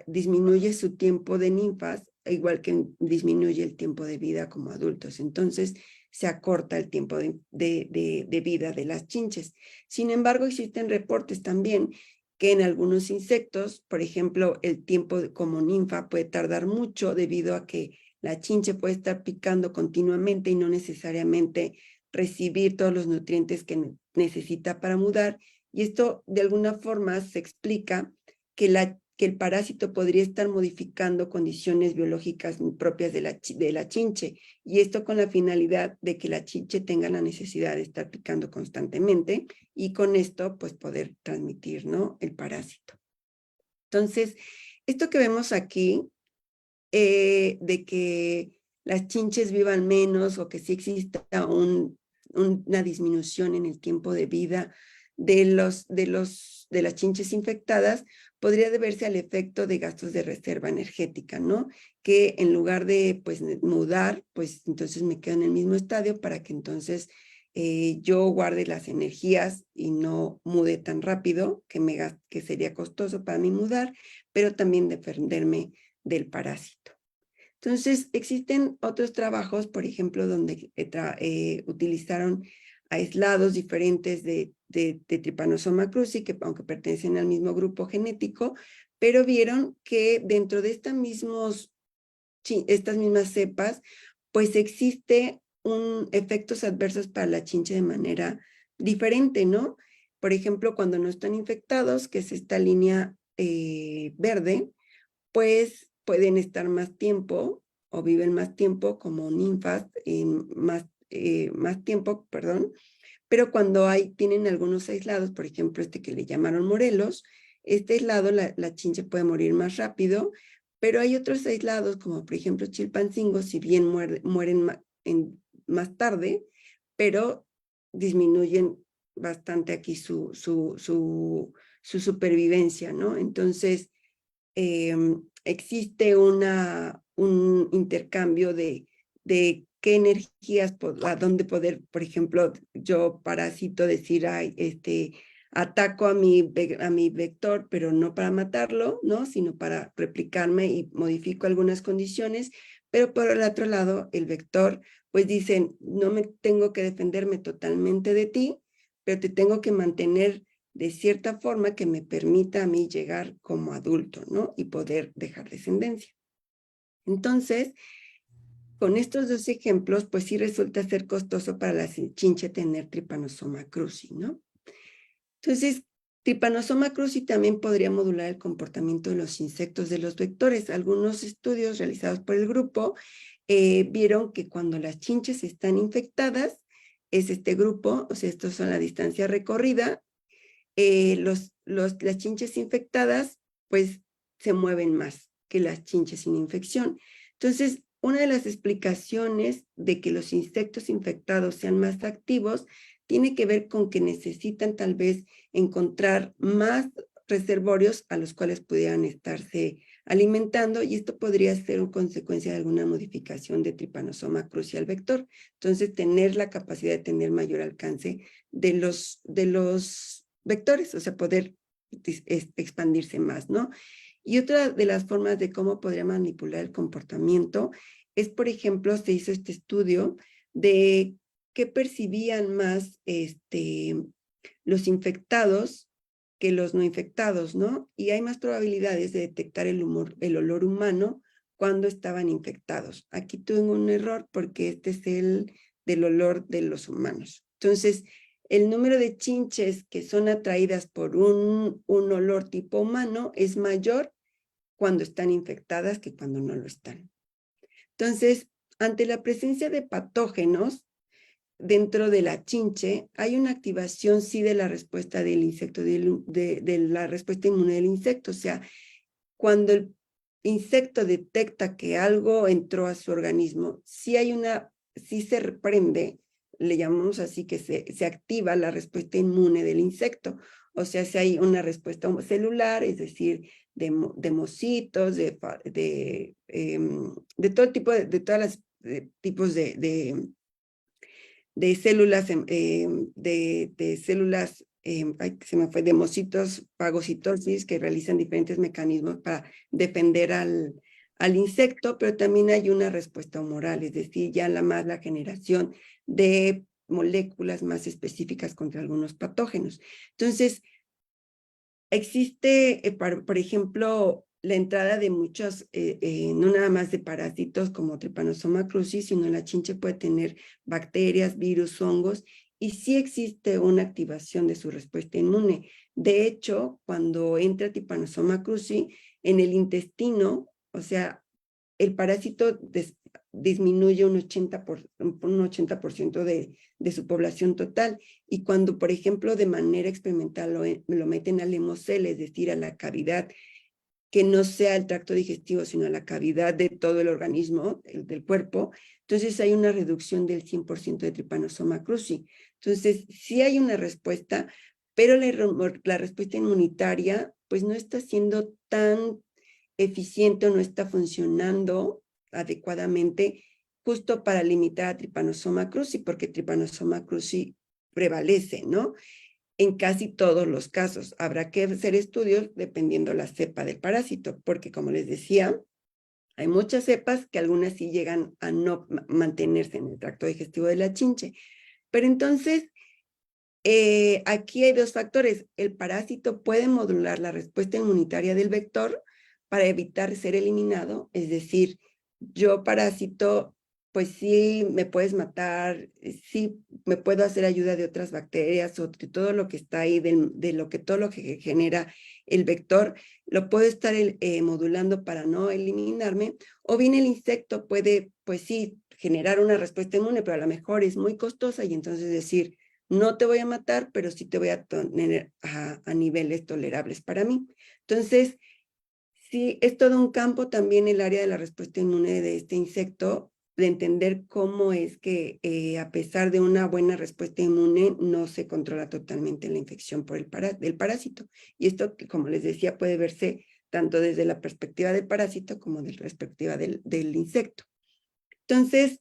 disminuye su tiempo de ninfas, igual que disminuye el tiempo de vida como adultos. Entonces, se acorta el tiempo de vida de las chinches. Sin embargo, existen reportes también que en algunos insectos, por ejemplo, el tiempo como ninfa puede tardar mucho debido a que la chinche puede estar picando continuamente y no necesariamente recibir todos los nutrientes que necesita para mudar. Y esto de alguna forma se explica que el parásito podría estar modificando condiciones biológicas propias de la chinche. Y esto con la finalidad de que la chinche tenga la necesidad de estar picando constantemente y con esto pues poder transmitir, ¿no?, el parásito. Entonces, esto que vemos aquí, de que las chinches vivan menos o que sí exista una disminución en el tiempo de vida de las chinches infectadas, podría deberse al efecto de gastos de reserva energética, ¿no? Que en lugar de, pues, mudar, pues, entonces me quedo en el mismo estadio para que entonces yo guarde las energías y no mude tan rápido, que sería costoso para mí mudar, pero también defenderme del parásito. Entonces, existen otros trabajos, por ejemplo, donde utilizaron aislados diferentes de Trypanosoma cruzi, que aunque pertenecen al mismo grupo genético, pero vieron que dentro de estas mismas cepas, pues existe efectos adversos para la chinche de manera diferente, ¿no? Por ejemplo, cuando no están infectados, que es esta línea verde, pues pueden estar más tiempo o viven más tiempo como ninfas, más tiempo, perdón, pero cuando tienen algunos aislados, por ejemplo, este que le llamaron morelos, este aislado, la chinche puede morir más rápido, pero hay otros aislados, como por ejemplo Chilpancingo, si bien mueren más tarde, pero disminuyen bastante aquí su supervivencia, ¿no? Entonces, existe un intercambio de qué energías, a dónde poder, por ejemplo, yo parásito decir, ataco a mi vector, pero no para matarlo, ¿no?, sino para replicarme y modifico algunas condiciones, pero por el otro lado, el vector, pues dicen, no me tengo que defenderme totalmente de ti, pero te tengo que mantener de cierta forma que me permita a mí llegar como adulto, ¿no?, y poder dejar descendencia. Entonces, con estos dos ejemplos, pues sí resulta ser costoso para la chinche tener Trypanosoma cruzi, ¿no? Entonces, Trypanosoma cruzi también podría modular el comportamiento de los insectos de los vectores. Algunos estudios realizados por el grupo vieron que cuando las chinches están infectadas, es este grupo, o sea, estos son la distancia recorrida, las chinches infectadas, pues, se mueven más que las chinches sin infección. Entonces, una de las explicaciones de que los insectos infectados sean más activos tiene que ver con que necesitan tal vez encontrar más reservorios a los cuales pudieran estarse alimentando, y esto podría ser una consecuencia de alguna modificación de Trypanosoma cruzi al vector. Entonces, tener la capacidad de tener mayor alcance de los vectores, o sea, poder expandirse más, ¿no? Y otra de las formas de cómo podría manipular el comportamiento es, por ejemplo, se hizo este estudio de qué percibían más los infectados que los no infectados, ¿no? Y hay más probabilidades de detectar el olor humano cuando estaban infectados. Aquí tengo un error porque este es el del olor de los humanos. Entonces, el número de chinches que son atraídas por un olor tipo humano es mayor cuando están infectadas que cuando no lo están. Entonces, ante la presencia de patógenos dentro de la chinche, hay una activación, sí, de la respuesta del insecto, de la respuesta inmune del insecto. O sea, cuando el insecto detecta que algo entró a su organismo, sí se reprende, le llamamos así, que se activa la respuesta inmune del insecto. O sea, si hay una respuesta celular, es decir, de mocitos, de todo tipo, de todas las tipos de células, de células, se me fue, de mocitos, fagocitosis, que realizan diferentes mecanismos para defender al insecto, pero también hay una respuesta humoral, es decir, ya la generación de moléculas más específicas contra algunos patógenos. Entonces, existe, por ejemplo, la entrada de muchos, no nada más de parásitos como Trypanosoma cruzi, sino la chinche puede tener bacterias, virus, hongos, y sí existe una activación de su respuesta inmune. De hecho, cuando entra Trypanosoma cruzi, en el intestino, o sea, el parásito disminuye un 80% de su población total. Y cuando, por ejemplo, de manera experimental lo meten al hemocele, es decir, a la cavidad que no sea el tracto digestivo, sino a la cavidad de todo el organismo, del cuerpo, entonces hay una reducción del 100% de Trypanosoma cruzi. Entonces, sí hay una respuesta, pero la respuesta inmunitaria, pues no está siendo tan eficiente o no está funcionando adecuadamente justo para limitar a Trypanosoma cruzi, porque Trypanosoma cruzi prevalece, ¿no? En casi todos los casos. Habrá que hacer estudios dependiendo la cepa del parásito, porque como les decía, hay muchas cepas que algunas sí llegan a no mantenerse en el tracto digestivo de la chinche. Pero entonces, aquí hay dos factores. El parásito puede modular la respuesta inmunitaria del vector para evitar ser eliminado, es decir, yo parásito, pues sí me puedes matar, sí me puedo hacer ayuda de otras bacterias o de todo lo que está ahí, todo lo que genera el vector, lo puedo estar modulando para no eliminarme, o bien el insecto puede, pues sí, generar una respuesta inmune, pero a lo mejor es muy costosa y entonces decir, no te voy a matar, pero sí te voy a tener a niveles tolerables para mí. Entonces, sí, es todo un campo también el área de la respuesta inmune de este insecto, de entender cómo es que a pesar de una buena respuesta inmune, no se controla totalmente la infección por del parásito. Y esto, como les decía, puede verse tanto desde la perspectiva del parásito como desde la perspectiva del insecto. Entonces,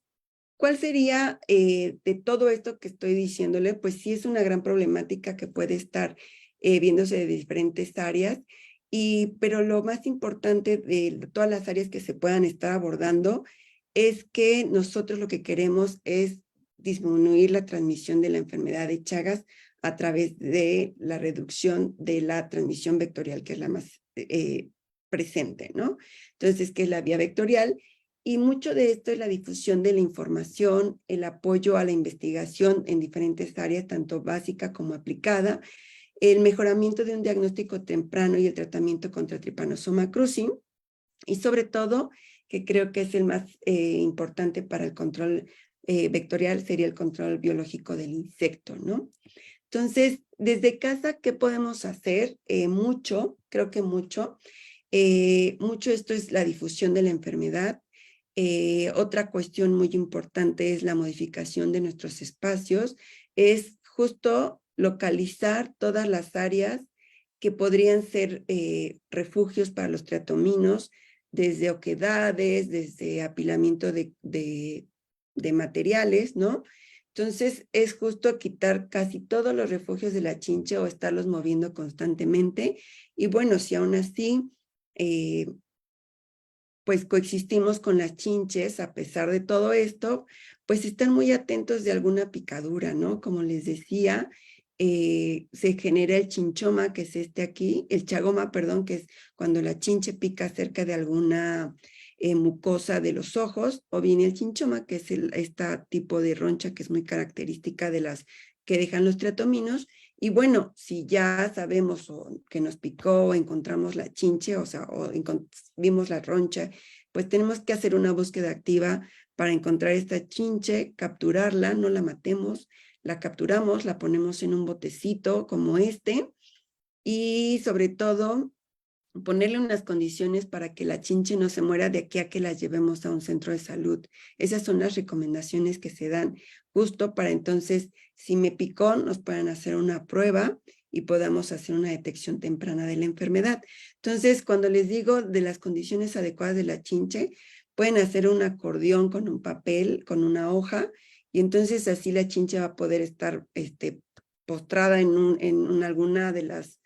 ¿cuál sería de todo esto que estoy diciéndole? Pues sí es una gran problemática que puede estar viéndose de diferentes áreas, pero lo más importante de todas las áreas que se puedan estar abordando es que nosotros lo que queremos es disminuir la transmisión de la enfermedad de Chagas a través de la reducción de la transmisión vectorial, que es la más presente, ¿no? Entonces, ¿qué es la vía vectorial? Y mucho de esto es la difusión de la información, el apoyo a la investigación en diferentes áreas, tanto básica como aplicada, el mejoramiento de un diagnóstico temprano y el tratamiento contra Trypanosoma cruzi, y sobre todo, que creo que es el más importante para el control vectorial, sería el control biológico del insecto, ¿no? Entonces, desde casa, ¿qué podemos hacer? Mucho, creo que mucho. Mucho esto es la difusión de la enfermedad. Otra cuestión muy importante es la modificación de nuestros espacios, es justo localizar todas las áreas que podrían ser refugios para los triatominos, desde oquedades, desde apilamiento de materiales, ¿no? Entonces, es justo quitar casi todos los refugios de la chinche o estarlos moviendo constantemente. Y bueno, si aún así pues coexistimos con las chinches a pesar de todo esto, pues están muy atentos de alguna picadura, ¿no? Como les decía, se genera el chinchoma, que es este aquí, el chagoma, perdón, que es cuando la chinche pica cerca de alguna mucosa de los ojos, o bien el chinchoma, que es este tipo de roncha que es muy característica de las que dejan los triatominos. Y bueno, si ya sabemos que nos picó o encontramos la chinche, o sea, vimos la roncha, pues tenemos que hacer una búsqueda activa para encontrar esta chinche, capturarla, no la matemos, la capturamos, la ponemos en un botecito como este y sobre todo ponerle unas condiciones para que la chinche no se muera de aquí a que la llevemos a un centro de salud. Esas son las recomendaciones que se dan justo para entonces, si me picó, nos puedan hacer una prueba y podamos hacer una detección temprana de la enfermedad. Entonces, cuando les digo de las condiciones adecuadas de la chinche, pueden hacer un acordeón con un papel, con una hoja, y entonces así la chinche va a poder estar postrada en alguna de las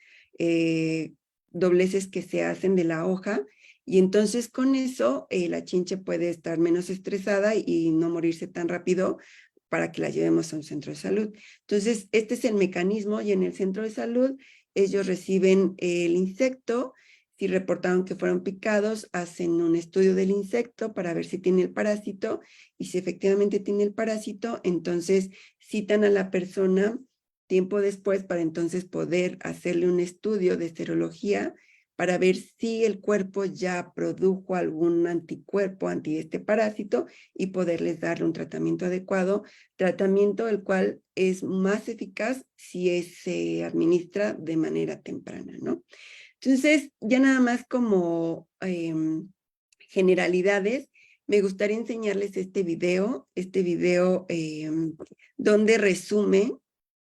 dobleces que se hacen de la hoja, y entonces con eso la chinche puede estar menos estresada y no morirse tan rápido para que la llevemos a un centro de salud. Entonces, este es el mecanismo y en el centro de salud ellos reciben el insecto. Si reportaron que fueron picados, hacen un estudio del insecto para ver si tiene el parásito, y si efectivamente tiene el parásito, entonces citan a la persona tiempo después para entonces poder hacerle un estudio de serología para ver si el cuerpo ya produjo algún anticuerpo anti este parásito y poderles darle un tratamiento adecuado, tratamiento el cual es más eficaz si se administra de manera temprana, ¿no? Entonces, ya nada más como generalidades, me gustaría enseñarles este video donde resume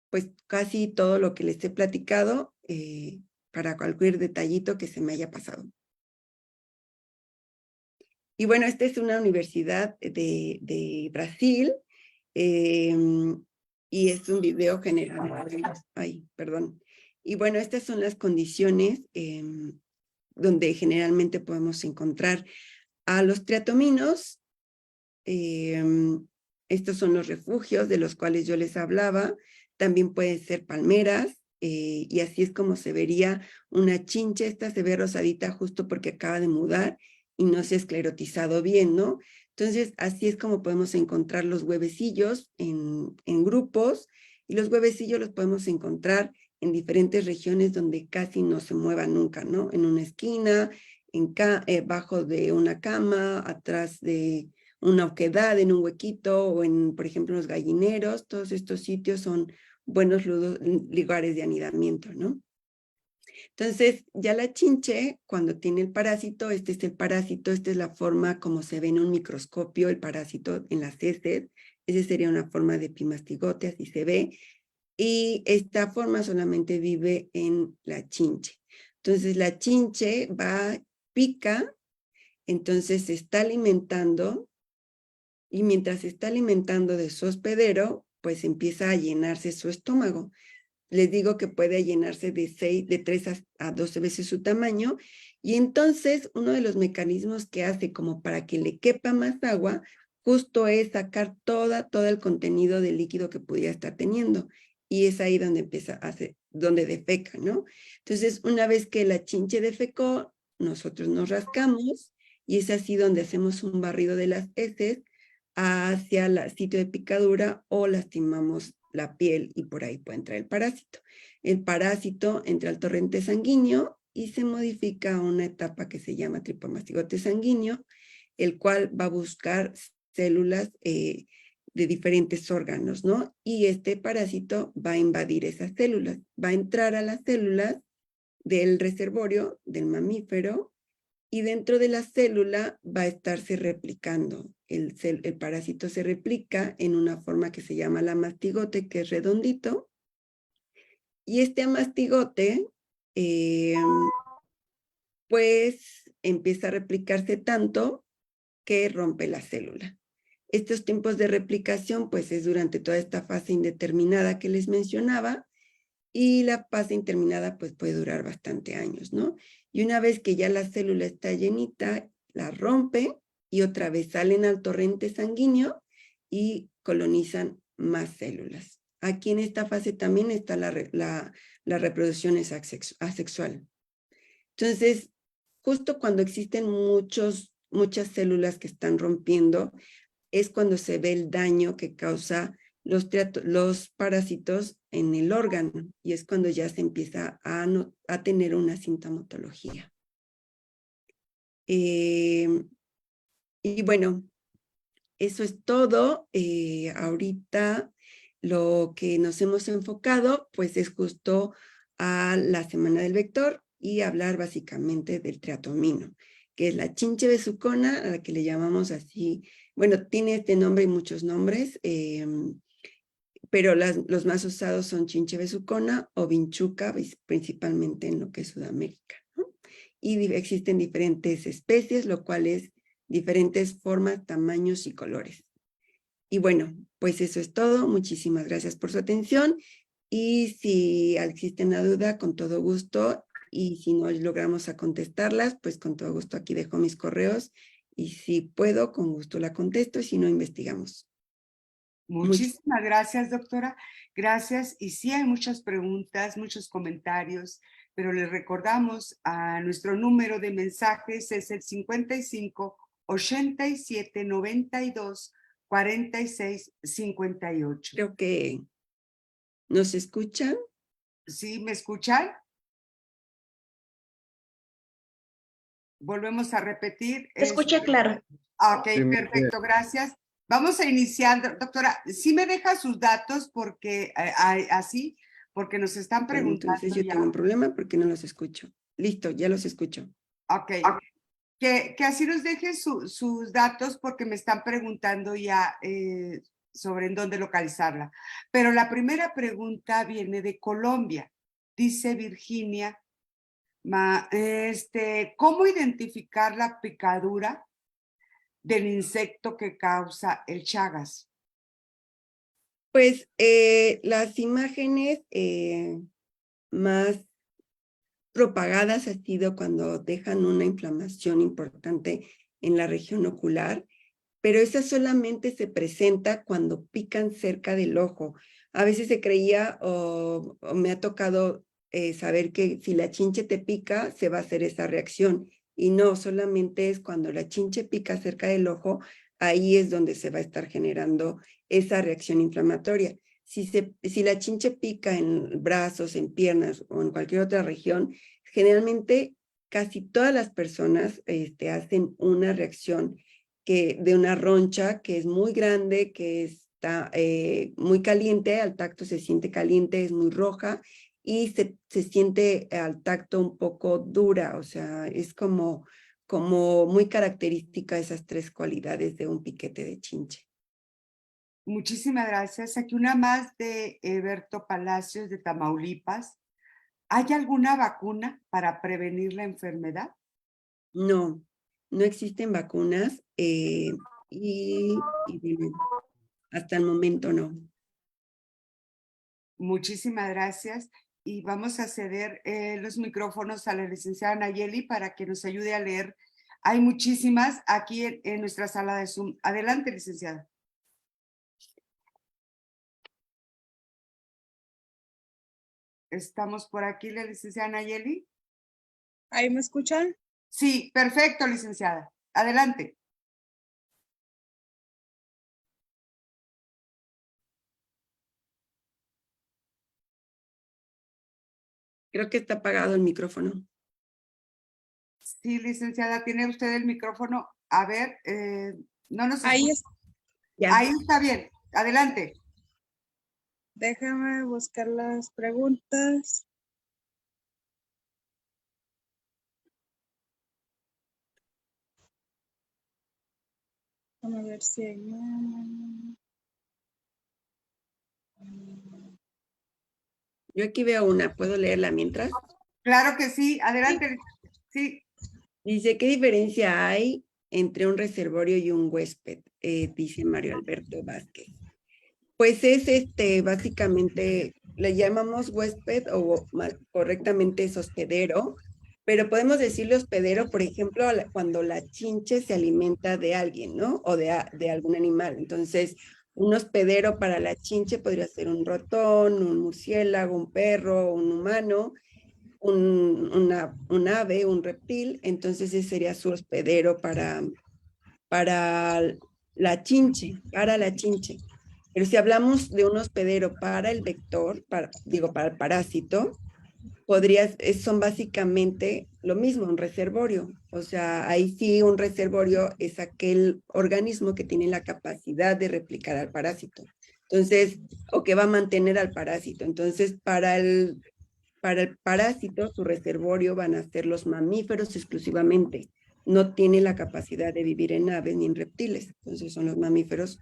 pues casi todo lo que les he platicado para cualquier detallito que se me haya pasado. Y bueno, esta es una universidad de Brasil y es un video general. Ay, perdón. Y bueno, estas son las condiciones donde generalmente podemos encontrar a los triatominos. Estos son los refugios de los cuales yo les hablaba. También pueden ser palmeras, y así es como se vería una chinche. Esta se ve rosadita justo porque acaba de mudar y no se ha esclerotizado bien, ¿no? Entonces, así es como podemos encontrar los huevecillos en grupos, y los huevecillos los podemos encontrar en diferentes regiones donde casi no se muevan nunca, ¿no? En una esquina, bajo de una cama, atrás de una oquedad, en un huequito, o por ejemplo, en los gallineros. Todos estos sitios son buenos lugares de anidamiento, ¿no? Entonces, ya la chinche, cuando tiene el parásito, este es el parásito, esta es la forma como se ve en un microscopio el parásito en las heces. Esa sería una forma de epimastigote, así se ve. Y esta forma solamente vive en la chinche. Entonces, la chinche pica, entonces se está alimentando, y mientras se está alimentando de su hospedero, pues empieza a llenarse su estómago. Les digo que puede llenarse de 3 a 12 veces su tamaño, y entonces uno de los mecanismos que hace como para que le quepa más agua, justo es sacar todo el contenido del líquido que pudiera estar teniendo, y es ahí donde donde defeca, ¿no? Entonces, una vez que la chinche defecó, nosotros nos rascamos, y es así donde hacemos un barrido de las heces hacia el sitio de picadura, o lastimamos la piel y por ahí puede entrar el parásito. El parásito entra al torrente sanguíneo y se modifica a una etapa que se llama tripomastigote sanguíneo, el cual va a buscar células de diferentes órganos, ¿no? Y este parásito va a invadir esas células, va a entrar a las células del reservorio del mamífero, y dentro de la célula va a estarse replicando. El parásito se replica en una forma que se llama la mastigote, que es redondito, y este mastigote pues empieza a replicarse tanto que rompe la célula. Estos tiempos de replicación pues es durante toda esta fase indeterminada que les mencionaba, y la fase indeterminada pues puede durar bastante años, ¿no? Y una vez que ya la célula está llenita, la rompe y otra vez salen al torrente sanguíneo y colonizan más células. Aquí en esta fase también está la reproducción asexual. Entonces, justo cuando existen muchas células que están rompiendo, es cuando se ve el daño que causa los parásitos en el órgano, y es cuando ya se empieza a tener una sintomatología. Y bueno, eso es todo. Ahorita lo que nos hemos enfocado, pues es justo a la Semana del Vector y hablar básicamente del triatomino, que es la chinche besucona, a la que le llamamos así. Bueno, tiene este nombre y muchos nombres, pero los más usados son chinche besucona o vinchuca, principalmente en lo que es Sudamérica, ¿no? Y existen diferentes especies, lo cual es diferentes formas, tamaños y colores. Y bueno, pues eso es todo. Muchísimas gracias por su atención. Y si existe una duda, con todo gusto. Y si no logramos a contestarlas, pues con todo gusto aquí dejo mis correos. Y si puedo, con gusto la contesto. Y si no, investigamos. Muchísimas gracias, doctora. Gracias. Y sí hay muchas preguntas, muchos comentarios, pero les recordamos a nuestro número de mensajes es el 55 87 92 46 58. Creo que nos escuchan. ¿Sí me escuchan? Volvemos a repetir. Se escucha claro. Ok, perfecto, gracias. Vamos a iniciar, doctora. ¿Sí me deja sus datos porque así? Porque nos están preguntando. Entonces yo tengo un problema porque no los escucho. Listo, ya los escucho. Ok. Que así nos deje sus datos porque me están preguntando ya sobre en dónde localizarla. Pero la primera pregunta viene de Colombia. Dice Virginia, ¿cómo identificar la picadura del insecto que causa el Chagas? Pues las imágenes más propagadas ha sido cuando dejan una inflamación importante en la región ocular, pero esa solamente se presenta cuando pican cerca del ojo. A veces se creía o me ha tocado saber que si la chinche te pica, se va a hacer esa reacción. Y no, solamente es cuando la chinche pica cerca del ojo, ahí es donde se va a estar generando esa reacción inflamatoria. Si la chinche pica en brazos, en piernas o en cualquier otra región, generalmente casi todas las personas hacen una reacción de una roncha que es muy grande, que está muy caliente, al tacto se siente caliente, es muy roja y se siente al tacto un poco dura, o sea, es como muy característica esas tres cualidades de un piquete de chinche. Muchísimas gracias. Aquí una más de Eberto Palacios de Tamaulipas. ¿Hay alguna vacuna para prevenir la enfermedad? No, no existen vacunas y hasta el momento no. Muchísimas gracias. Y vamos a ceder los micrófonos a la licenciada Nayeli para que nos ayude a leer. Hay muchísimas aquí en nuestra sala de Zoom. Adelante, licenciada. ¿Estamos por aquí, la licenciada Nayeli? ¿Ahí me escuchan? Sí, perfecto, licenciada. Adelante. Creo que está apagado el micrófono. Sí, licenciada, ¿tiene usted el micrófono? A ver, no nos Ahí escucha. Ya. Ahí está bien. Adelante. Déjame buscar las preguntas. Vamos a ver si hay Yo aquí veo una, ¿puedo leerla mientras? Claro que sí, adelante. Sí. Dice, ¿qué diferencia hay entre un reservorio y un huésped? Dice Mario Alberto Vázquez. Pues es básicamente, le llamamos huésped o más correctamente es hospedero, pero podemos decirle hospedero, por ejemplo, cuando la chinche se alimenta de alguien, ¿no? O de algún animal. Entonces, un hospedero para la chinche podría ser un ratón, un murciélago, un perro, un humano, un ave, un reptil. Entonces, ese sería su hospedero para la chinche, para la chinche. Pero si hablamos de un hospedero para el vector, para el parásito, son básicamente lo mismo, un reservorio. O sea, ahí sí un reservorio es aquel organismo que tiene la capacidad de replicar al parásito. Entonces, o que va a mantener al parásito. Entonces, para el parásito, su reservorio van a ser los mamíferos exclusivamente. No tiene la capacidad de vivir en aves ni en reptiles. Entonces, son los mamíferos.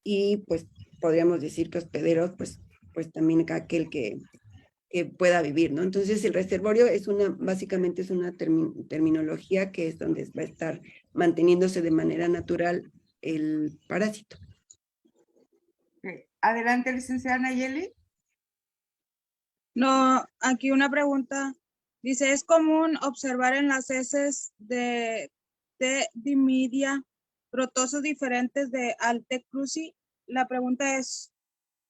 Y pues podríamos decir que hospederos, pues también aquel que pueda vivir, ¿no? Entonces el reservorio básicamente es una terminología que es donde va a estar manteniéndose de manera natural el parásito. Okay. Adelante, licenciada Nayeli. No, aquí una pregunta. Dice, ¿es común observar en las heces de Dimidia protozoos diferentes de Altecruzi? La pregunta es,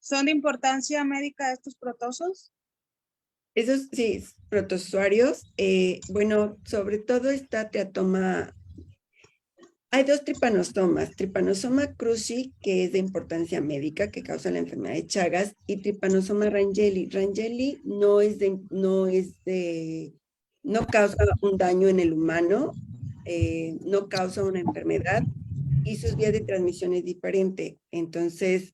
¿son de importancia médica estos protozoos? Esos sí, protozoarios, bueno, sobre todo esta teatoma. Hay dos tripanosomas, Trypanosoma cruzi, que es de importancia médica, que causa la enfermedad de Chagas, y Trypanosoma rangeli. Rangeli no causa un daño en el humano, no causa una enfermedad, y sus vías de transmisión es diferente. Entonces,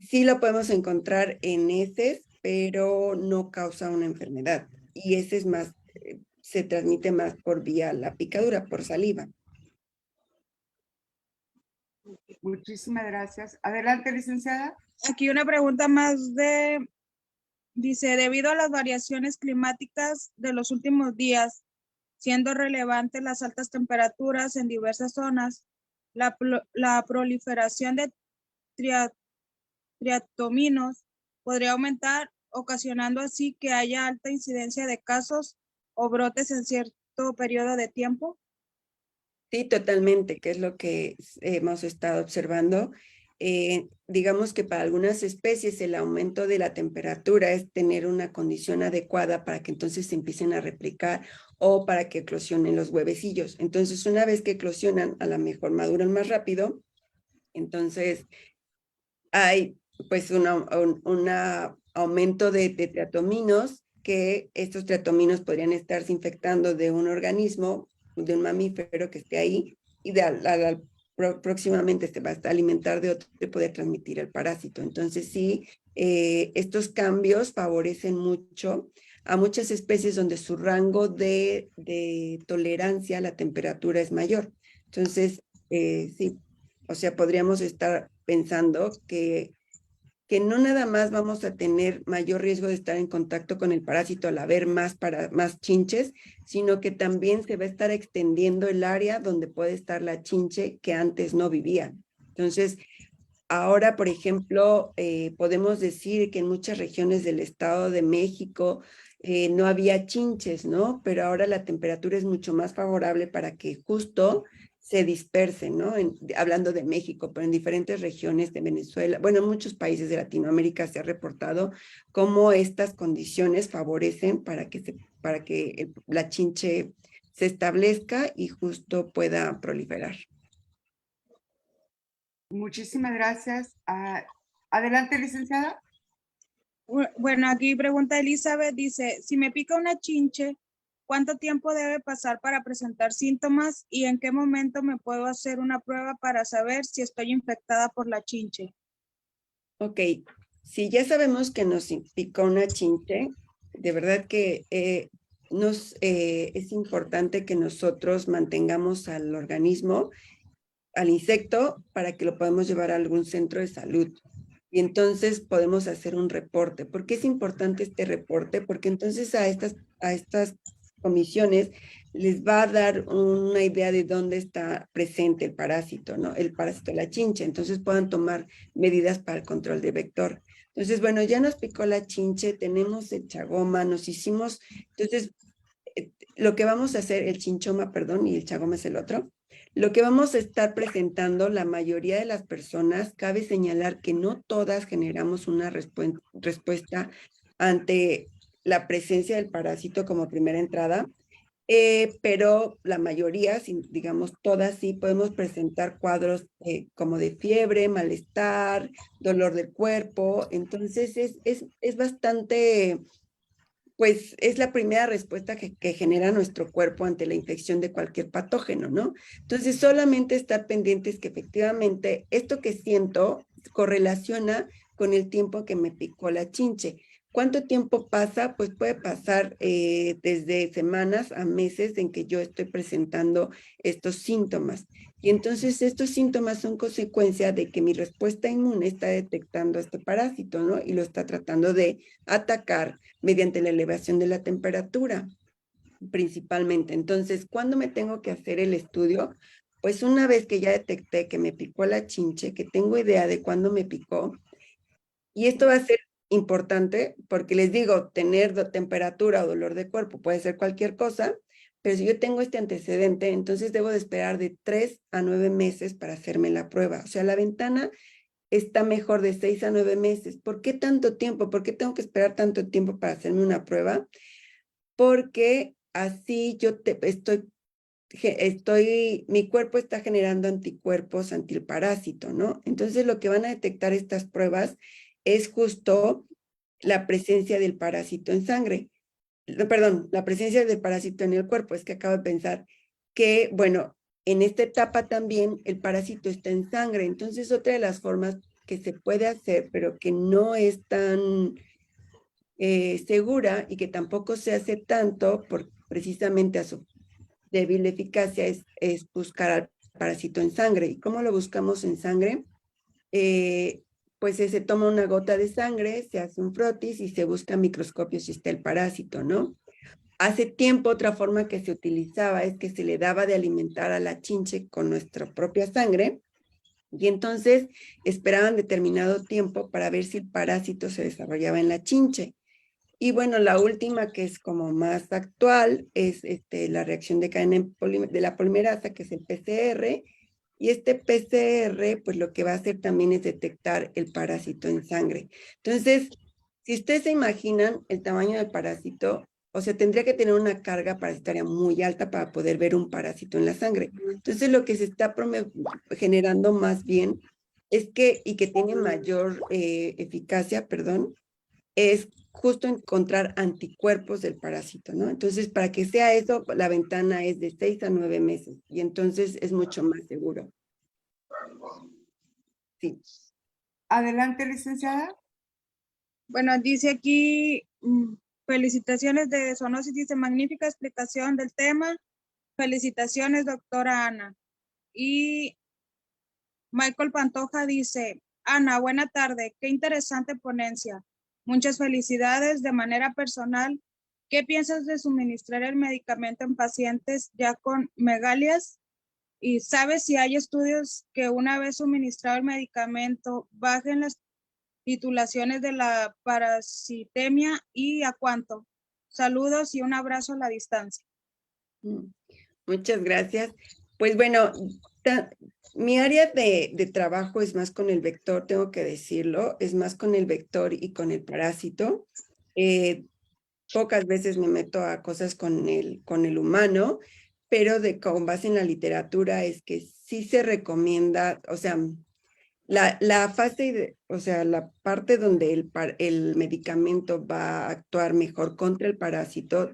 sí lo podemos encontrar en heces, pero no causa una enfermedad. Y ese es más, se transmite más por vía la picadura, por saliva. Muchísimas gracias. Adelante, licenciada. Aquí una pregunta más dice, debido a las variaciones climáticas de los últimos días, siendo relevantes las altas temperaturas en diversas zonas, la proliferación de triatominos podría aumentar, ocasionando así que haya alta incidencia de casos o brotes en cierto periodo de tiempo. Sí, totalmente, que es lo que hemos estado observando. Digamos que para algunas especies el aumento de la temperatura es tener una condición adecuada para que entonces se empiecen a replicar o para que eclosionen los huevecillos. Entonces, una vez que eclosionan, a lo mejor maduran más rápido. Entonces, hay pues un aumento de triatominos, que estos triatominos podrían estarse infectando de un organismo, de un mamífero que esté ahí, y próximamente se va a alimentar de otro y puede transmitir el parásito. Entonces sí, estos cambios favorecen mucho a muchas especies donde su rango de tolerancia a la temperatura es mayor. Entonces, sí, o sea, podríamos estar pensando que no nada más vamos a tener mayor riesgo de estar en contacto con el parásito al haber más chinches, sino que también se va a estar extendiendo el área donde puede estar la chinche que antes no vivía. Entonces, ahora, por ejemplo, podemos decir que en muchas regiones del Estado de México no había chinches, ¿no? Pero ahora la temperatura es mucho más favorable para que justo se dispersen, ¿no? Hablando de México, pero en diferentes regiones de Venezuela, bueno, en muchos países de Latinoamérica se ha reportado cómo estas condiciones favorecen para que la chinche se establezca y justo pueda proliferar. Muchísimas gracias. Adelante, licenciada. Bueno, aquí pregunta Elizabeth, dice, si me pica una chinche, ¿cuánto tiempo debe pasar para presentar síntomas y en qué momento me puedo hacer una prueba para saber si estoy infectada por la chinche? Ok, si ya sabemos que nos picó una chinche, de verdad que es importante que nosotros mantengamos al organismo, al insecto, para que lo podamos llevar a algún centro de salud. Y entonces podemos hacer un reporte. ¿Por qué es importante este reporte? Porque entonces a estas comisiones les va a dar una idea de dónde está presente el parásito, ¿no? El parásito de la chinche. Entonces puedan tomar medidas para el control de vector. Entonces, bueno, ya nos picó la chinche, tenemos el chagoma, nos hicimos, entonces, lo que vamos a hacer, el chinchoma, perdón, y el chagoma es el otro, lo que vamos a estar presentando la mayoría de las personas, cabe señalar que no todas generamos una respuesta ante la presencia del parásito como primera entrada, pero la mayoría, digamos todas, sí podemos presentar cuadros como de fiebre, malestar, dolor del cuerpo. Entonces es bastante, pues es la primera respuesta que genera nuestro cuerpo ante la infección de cualquier patógeno, ¿no? Entonces solamente estar pendientes que efectivamente esto que siento correlaciona con el tiempo que me picó la chinche. ¿Cuánto tiempo pasa? Pues puede pasar desde semanas a meses en que yo estoy presentando estos síntomas. Y entonces estos síntomas son consecuencia de que mi respuesta inmune está detectando este parásito, ¿no? Y lo está tratando de atacar mediante la elevación de la temperatura, principalmente. Entonces, ¿cuándo me tengo que hacer el estudio? Pues una vez que ya detecté que me picó la chinche, que tengo idea de cuándo me picó, y esto va a ser importante porque les digo, tener temperatura o dolor de cuerpo puede ser cualquier cosa, pero si yo tengo este antecedente, entonces debo de esperar de 3 a 9 meses para hacerme la prueba. O sea, la ventana está mejor de 6 a 9 meses. ¿Por qué tanto tiempo? ¿Por qué tengo que esperar tanto tiempo para hacerme una prueba? Porque así yo mi cuerpo está generando anticuerpos anti el parásito, ¿no? Entonces lo que van a detectar estas pruebas es justo la presencia del parásito en sangre. Perdón, la presencia del parásito en el cuerpo. Es que acabo de pensar que, bueno, en esta etapa también el parásito está en sangre. Entonces, otra de las formas que se puede hacer, pero que no es tan segura y que tampoco se hace tanto por precisamente a su débil eficacia, es buscar al parásito en sangre. ¿Y cómo lo buscamos en sangre? Pues se toma una gota de sangre, se hace un frotis y se busca a microscopio si está el parásito, ¿no? Hace tiempo otra forma que se utilizaba es que se le daba de alimentar a la chinche con nuestra propia sangre y entonces esperaban determinado tiempo para ver si el parásito se desarrollaba en la chinche. Y bueno, la última que es como más actual es la reacción de cadena de la polimerasa, que es el PCR. Y este PCR, pues lo que va a hacer también es detectar el parásito en sangre. Entonces, si ustedes se imaginan el tamaño del parásito, o sea, tendría que tener una carga parasitaria muy alta para poder ver un parásito en la sangre. Entonces, lo que se está generando más bien es que, y que tiene mayor eficacia, perdón, es justo encontrar anticuerpos del parásito, ¿no? Entonces, para que sea eso, la ventana es de 6 a 9 meses y entonces es mucho más seguro. Sí. Adelante, licenciada. Bueno, dice aquí, felicitaciones de Zoonosis, dice magnífica explicación del tema. Felicitaciones, doctora Ana. Y Michael Pantoja dice, Ana, buena tarde, qué interesante ponencia. Muchas felicidades de manera personal. ¿Qué piensas de suministrar el medicamento en pacientes ya con megalias? ¿Y sabes si hay estudios que una vez suministrado el medicamento bajen las titulaciones de la parasitemia y a cuánto? Saludos y un abrazo a la distancia. Muchas gracias. Pues bueno, mi área de trabajo es más con el vector, tengo que decirlo, es más con el vector y con el parásito. Pocas veces me meto a cosas con el humano, pero con base en la literatura es que sí se recomienda, o sea, la fase, o sea, la parte donde el medicamento va a actuar mejor contra el parásito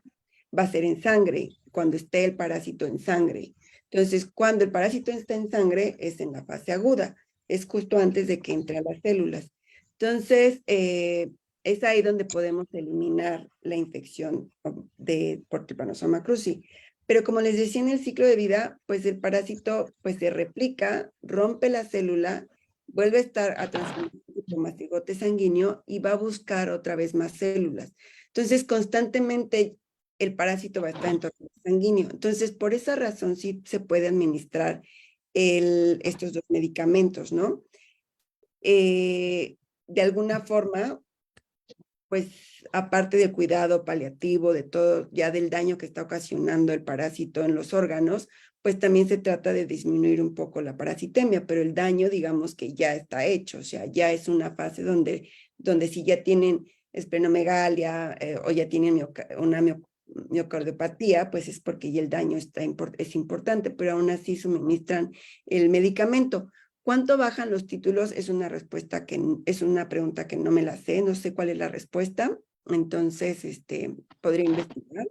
va a ser en sangre, cuando esté el parásito en sangre. Entonces, cuando el parásito está en sangre, es en la fase aguda, es justo antes de que entre a las células. Entonces, es ahí donde podemos eliminar la infección por Trypanosoma cruzi. Pero como les decía en el ciclo de vida, pues el parásito pues se replica, rompe la célula, vuelve a estar a transformarse en mastigote sanguíneo y va a buscar otra vez más células. Entonces, constantemente el parásito va a estar en torrente sanguíneo. Entonces, por esa razón sí se puede administrar estos dos medicamentos, ¿no? de alguna forma, pues aparte del cuidado paliativo, de todo, ya del daño que está ocasionando el parásito en los órganos, pues también se trata de disminuir un poco la parasitemia, pero el daño, digamos que ya está hecho, o sea, ya es una fase donde si ya tienen esplenomegalia o ya tienen una miocardiopatía, pues es porque ya el daño es importante, pero aún así suministran el medicamento. ¿Cuánto bajan los títulos? Es una pregunta que no me la sé, no sé cuál es la respuesta. Entonces, podría investigar.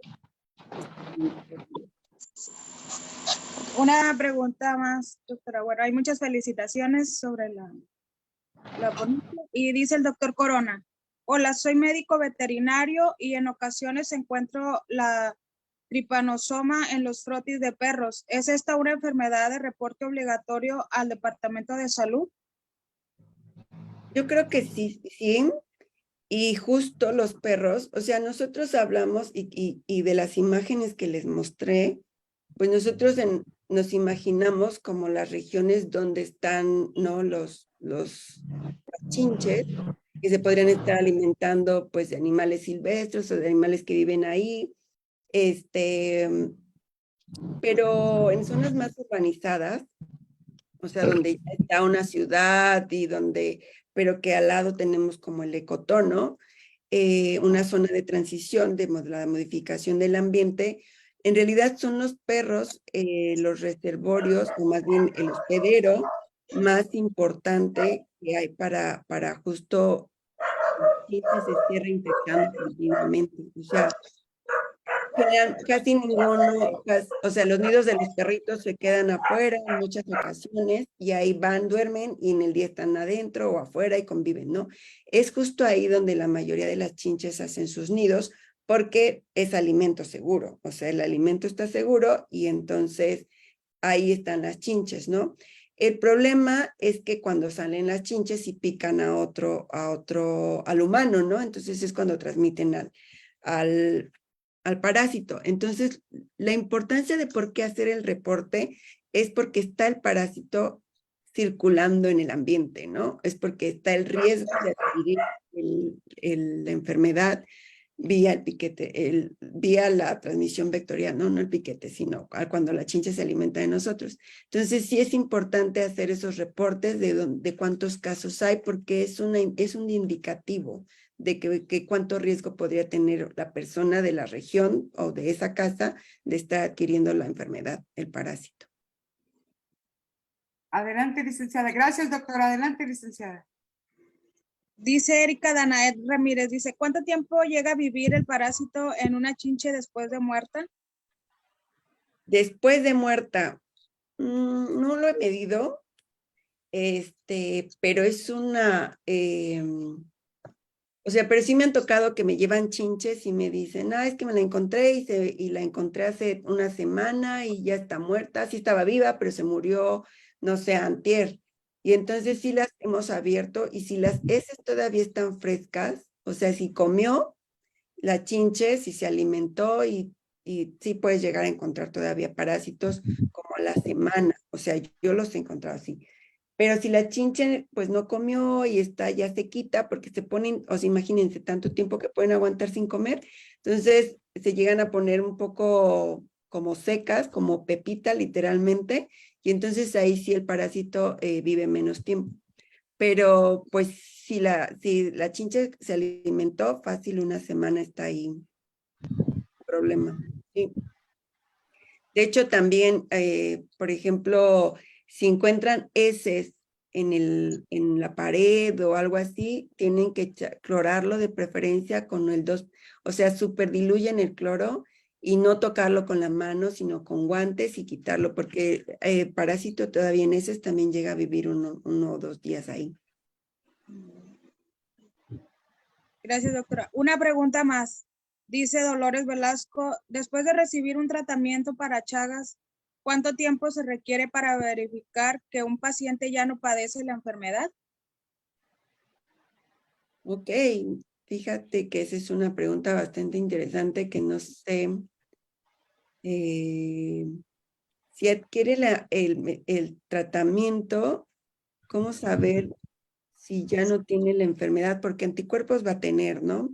Una pregunta más, doctora. Bueno, hay muchas felicitaciones sobre la ponencia. Y dice el doctor Corona: hola, soy médico veterinario y en ocasiones encuentro la tripanosoma en los frotis de perros. ¿Es esta una enfermedad de reporte obligatorio al Departamento de Salud? Yo creo que sí, sí. Y justo los perros, o sea, nosotros hablamos y de las imágenes que les mostré, pues nosotros nos imaginamos como las regiones donde están, ¿no? Los chinches, que se podrían estar alimentando pues de animales silvestres o de animales que viven ahí, pero en zonas más urbanizadas, o sea, donde ya está una ciudad pero que al lado tenemos como el ecotono, una zona de transición de la modificación del ambiente. En realidad son los perros, los reservorios, o más bien el hospedero más importante que hay para justo que se esté reinfectando continuamente. O sea, casi ninguno, o sea, los nidos de los perritos se quedan afuera en muchas ocasiones y ahí van, duermen y en el día están adentro o afuera y conviven, ¿no? Es justo ahí donde la mayoría de las chinches hacen sus nidos porque es alimento seguro, o sea, el alimento está seguro y entonces ahí están las chinches, ¿no? El problema es que cuando salen las chinches y pican al humano, ¿no? Entonces es cuando transmiten al parásito. Entonces, la importancia de por qué hacer el reporte es porque está el parásito circulando en el ambiente, ¿no? Es porque está el riesgo de adquirir la enfermedad vía el piquete, vía la transmisión vectorial, no el piquete, sino cuando la chincha se alimenta de nosotros. Entonces, sí es importante hacer esos reportes de cuántos casos hay, porque es un indicativo de que cuánto riesgo podría tener la persona de la región o de esa casa de estar adquiriendo la enfermedad, el parásito. Adelante, licenciada. Gracias, doctora. Adelante, licenciada. Dice Erika Danaed Ramírez, dice, ¿cuánto tiempo llega a vivir el parásito en una chinche después de muerta? Después de muerta, no lo he medido, pero es o sea, pero sí me han tocado que me llevan chinches y me dicen, es que me la encontré y la encontré hace una semana y ya está muerta, sí estaba viva, pero se murió, no sé, antier. Y entonces sí las hemos abierto y si las heces todavía están frescas, o sea, si comió la chinche, si se alimentó y sí puedes llegar a encontrar todavía parásitos como a la semana, o sea, yo los he encontrado así. Pero si la chinche pues no comió y está ya sequita porque se ponen, o sea, imagínense tanto tiempo que pueden aguantar sin comer, entonces se llegan a poner un poco como secas, como pepita literalmente, y entonces ahí sí el parásito vive menos tiempo. Pero pues si la chinche se alimentó, fácil una semana está ahí, problema. Sí. De hecho, también, por ejemplo, si encuentran heces en la pared o algo así, tienen que clorarlo de preferencia con el 2, o sea, super diluyen el cloro y no tocarlo con la mano, sino con guantes y quitarlo, porque parásito todavía en heces también llega a vivir uno o 2 días ahí. Gracias, doctora. Una pregunta más. Dice Dolores Velasco, después de recibir un tratamiento para Chagas, ¿cuánto tiempo se requiere para verificar que un paciente ya no padece la enfermedad? Ok, fíjate que esa es una pregunta bastante interesante que no sé si adquiere el tratamiento, ¿cómo saber si ya no tiene la enfermedad, porque anticuerpos va a tener, ¿no?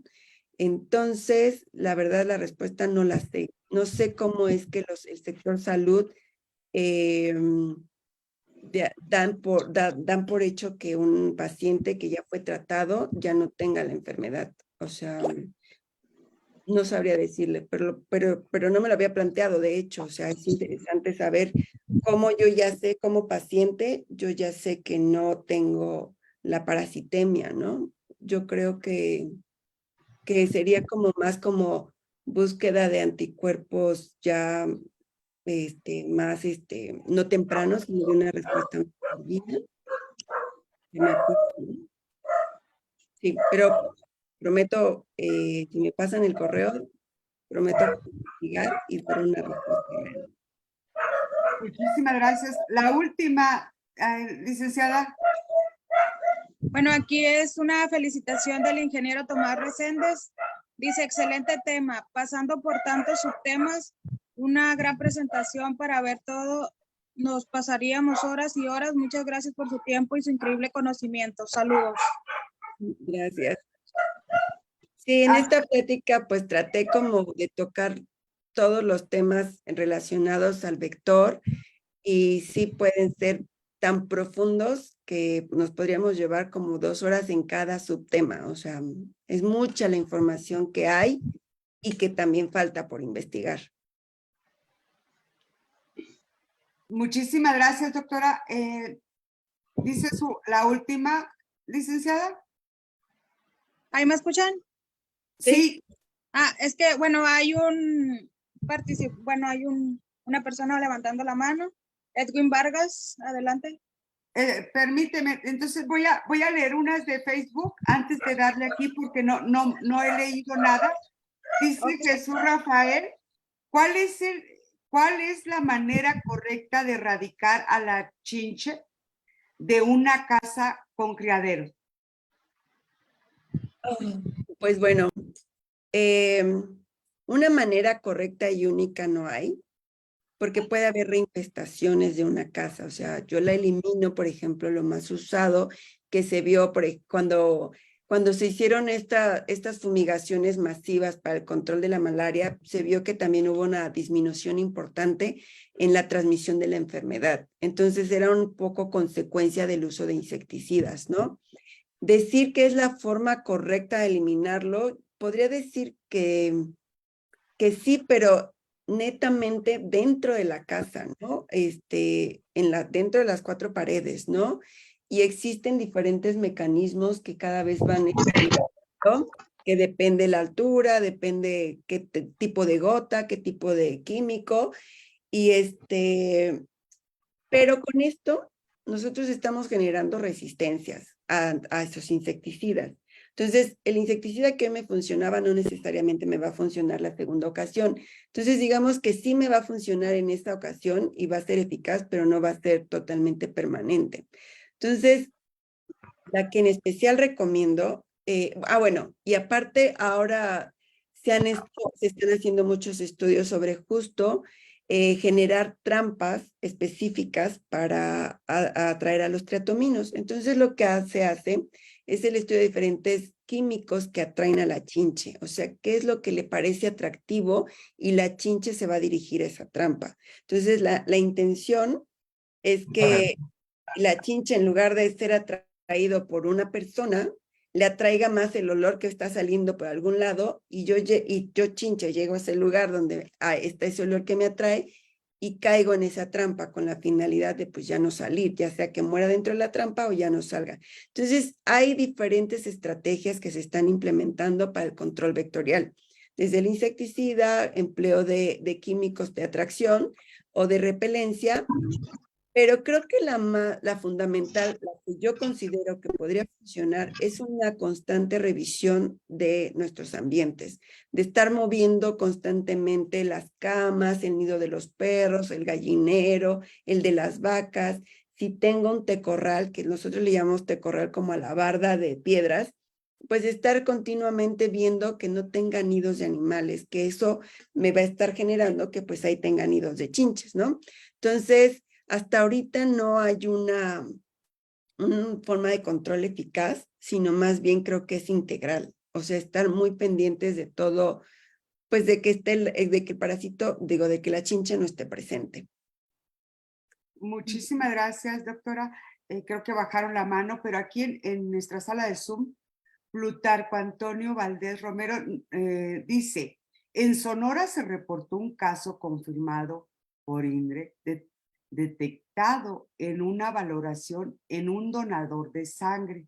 Entonces, la verdad, la respuesta no la sé. No sé cómo es que el sector salud dan por hecho que un paciente que ya fue tratado ya no tenga la enfermedad. O sea, no sabría decirle, pero no me lo había planteado, de hecho. O sea, es interesante saber cómo yo ya sé, como paciente, yo ya sé que no tengo la parasitemia, ¿no? Yo creo que sería como más como búsqueda de anticuerpos ya más no tempranos, sino de una respuesta más tardía. Que me acuerdo, ¿no? Sí, pero prometo, si me pasan el correo, prometo investigar y dar una respuesta real. Muchísimas gracias. La última, licenciada. Bueno, aquí es una felicitación del ingeniero Tomás Reséndez. Dice, excelente tema, pasando por tantos subtemas, una gran presentación para ver todo. Nos pasaríamos horas y horas. Muchas gracias por su tiempo y su increíble conocimiento. Saludos. Gracias. Sí, en esta plática pues traté como de tocar todos los temas relacionados al vector y sí pueden ser tan profundos que nos podríamos llevar como 2 horas en cada subtema. O sea, es mucha la información que hay y que también falta por investigar. Muchísimas gracias, doctora. Dice la última, licenciada. ¿Ahí me escuchan? Sí. Ah, es que, bueno, hay una persona levantando la mano. Edwin Vargas, adelante. Permíteme, entonces voy a leer unas de Facebook antes de darle aquí porque no he leído nada. Dice Jesús Rafael, ¿cuál es la manera correcta de erradicar a la chinche de una casa con criadero? Pues bueno, una manera correcta y única no hay, porque puede haber reinfestaciones de una casa. O sea, yo la elimino, por ejemplo, lo más usado que se vio cuando se hicieron estas fumigaciones masivas para el control de la malaria, se vio que también hubo una disminución importante en la transmisión de la enfermedad. Entonces era un poco consecuencia del uso de insecticidas, ¿no? Decir que es la forma correcta de eliminarlo, podría decir que sí, pero netamente dentro de la casa, ¿no? Dentro de las 4 paredes, ¿no? Y existen diferentes mecanismos que cada vez van experimentando, que depende la altura, depende qué tipo de gota, qué tipo de químico, y pero con esto nosotros estamos generando resistencias a esos insecticidas. Entonces, el insecticida que me funcionaba no necesariamente me va a funcionar la segunda ocasión. Entonces, digamos que sí me va a funcionar en esta ocasión y va a ser eficaz, pero no va a ser totalmente permanente. Entonces, la que en especial recomiendo, bueno, y aparte ahora se están haciendo muchos estudios sobre justo generar trampas específicas para atraer a los triatominos. Entonces lo que se hace es el estudio de diferentes químicos que atraen a la chinche. O sea, qué es lo que le parece atractivo y la chinche se va a dirigir a esa trampa. Entonces la intención es que la chinche, en lugar de ser atraído por una persona, le atraiga más el olor que está saliendo por algún lado y yo chinche llego a ese lugar donde está ese olor que me atrae y caigo en esa trampa con la finalidad de pues ya no salir, ya sea que muera dentro de la trampa o ya no salga. Entonces hay diferentes estrategias que se están implementando para el control vectorial, desde el insecticida, empleo de químicos de atracción o de repelencia. Pero creo que la fundamental, la que yo considero que podría funcionar, es una constante revisión de nuestros ambientes, de estar moviendo constantemente las camas, el nido de los perros, el gallinero, el de las vacas. Si tengo un tecorral, que nosotros le llamamos tecorral como a la barda de piedras, pues estar continuamente viendo que no tenga nidos de animales, que eso me va a estar generando que pues ahí tenga nidos de chinches, ¿no? Entonces, hasta ahorita no hay una forma de control eficaz, sino más bien creo que es integral. O sea, estar muy pendientes de todo, pues de que de que el parásito, digo, de que la chincha no esté presente. Muchísimas gracias, doctora. Creo que bajaron la mano, pero aquí en nuestra sala de Zoom, Plutarco Antonio Valdés Romero dice, en Sonora se reportó un caso confirmado por INDRE detectado en una valoración en un donador de sangre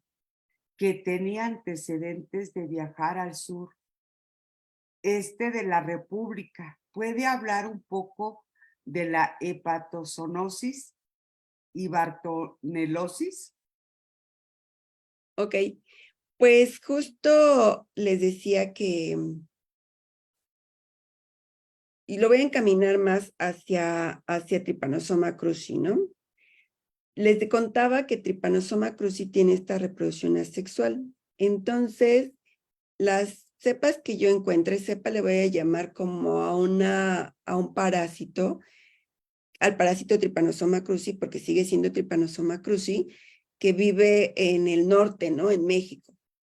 que tenía antecedentes de viajar al sur de la República. ¿Puede hablar un poco de la hepatozoonosis y bartonelosis? Ok, pues justo les decía que, y lo voy a encaminar más hacia Trypanosoma cruzi, ¿no? Les contaba que Trypanosoma cruzi tiene esta reproducción asexual. Entonces, las cepas que yo encuentre, cepa le voy a llamar como a un parásito, al parásito Trypanosoma cruzi, porque sigue siendo Trypanosoma cruzi, que vive en el norte, ¿no? En México.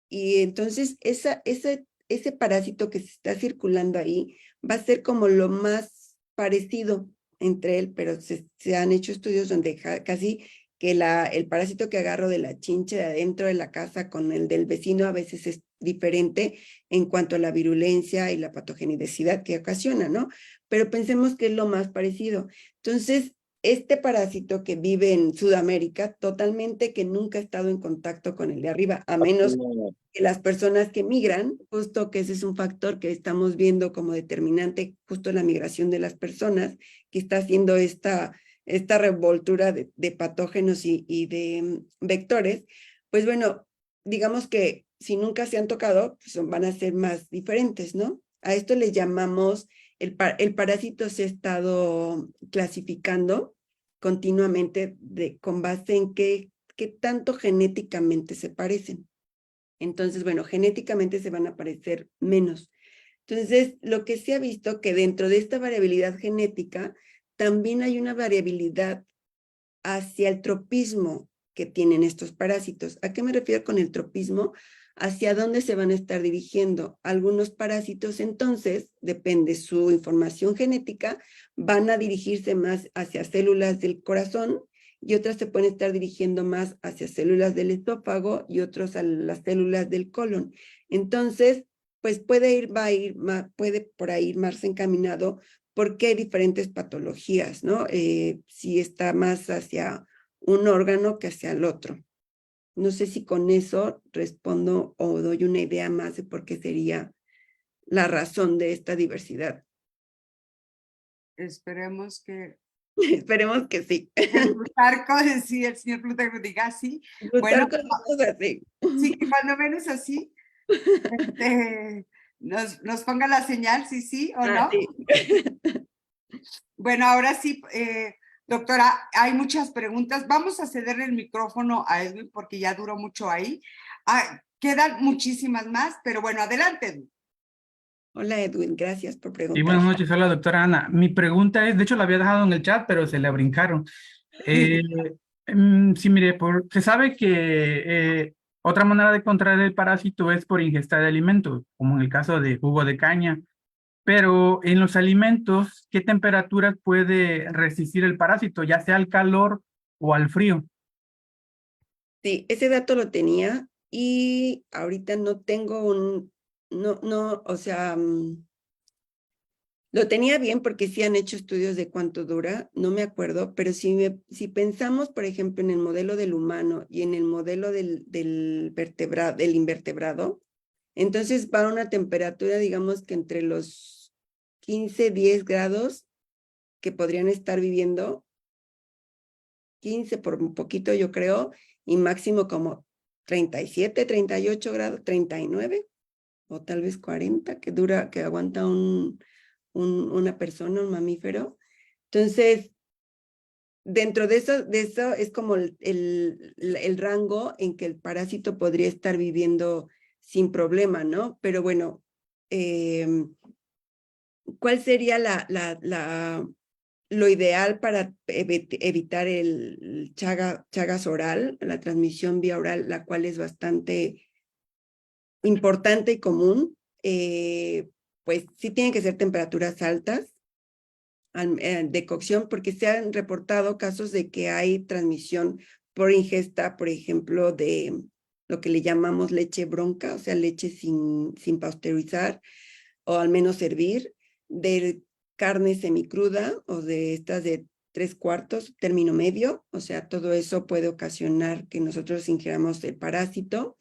Y entonces ese parásito que se está circulando ahí va a ser como lo más parecido entre él, pero se han hecho estudios donde casi que el parásito que agarro de la chincha de adentro de la casa con el del vecino a veces es diferente en cuanto a la virulencia y la patogenicidad que ocasiona, ¿no? Pero pensemos que es lo más parecido. Entonces, este parásito que vive en Sudamérica, totalmente que nunca ha estado en contacto con el de arriba, a menos que las personas que migran, justo que ese es un factor que estamos viendo como determinante, justo la migración de las personas, que está haciendo esta revoltura de patógenos y de vectores, pues bueno, digamos que si nunca se han tocado, pues van a ser más diferentes, ¿no? A esto le llamamos, el parásito se ha estado clasificando continuamente con base en qué tanto genéticamente se parecen. Entonces, bueno, genéticamente se van a parecer menos. Entonces, lo que se ha visto que dentro de esta variabilidad genética, también hay una variabilidad hacia el tropismo que tienen estos parásitos. ¿A qué me refiero con el tropismo? Hacia dónde se van a estar dirigiendo. Algunos parásitos, entonces, depende su información genética, van a dirigirse más hacia células del corazón y otras se pueden estar dirigiendo más hacia células del esófago y otros a las células del colon. Entonces, pues puede por ahí ir más encaminado porque hay diferentes patologías, ¿no? Si está más hacia un órgano que hacia el otro. No sé si con eso respondo o doy una idea más de por qué sería la razón de esta diversidad. Esperemos que Esperemos que sí. Plutarco, sí, el señor Plutarco diga sí. Bueno, Así. sí, que cuando menos así nos ponga la señal, sí, sí o no. Sí. Bueno, ahora sí, doctora, hay muchas preguntas. Vamos a cederle el micrófono a Edwin porque ya duró mucho ahí. Quedan muchísimas más, pero bueno, adelante, Edwin. Hola Edwin, gracias por Y preguntar. buenas noches, hola doctora Ana. Mi pregunta es, de hecho la había dejado en el chat, pero se la brincaron. Sí, mire, se sabe que otra manera de contraer el parásito es por ingesta de alimentos, como en el caso de jugo de caña. Pero en los alimentos, ¿qué temperaturas puede resistir el parásito, ya sea al calor o al frío? Sí, ese dato lo tenía y ahorita no tengo o sea, lo tenía bien porque sí han hecho estudios de cuánto dura, no me acuerdo, pero si pensamos, por ejemplo, en el modelo del humano y en el modelo del invertebrado, entonces va a una temperatura, digamos que entre los 15, 10 grados que podrían estar viviendo, 15 por un poquito yo creo, y máximo como 37, 38 grados, 39 o tal vez 40 que aguanta una persona, un mamífero. Entonces, dentro de eso es como el rango en que el parásito podría estar viviendo sin problema, ¿no? Pero bueno, ¿cuál sería lo ideal para evitar el Chagas oral, la transmisión vía oral, la cual es bastante importante y común, pues sí tienen que ser temperaturas altas de cocción, porque se han reportado casos de que hay transmisión por ingesta, por ejemplo, de lo que le llamamos leche bronca, o sea, leche sin pasteurizar, o al menos hervir, de carne semicruda o de estas de 3/4, término medio, o sea, todo eso puede ocasionar que nosotros ingiramos el parásito.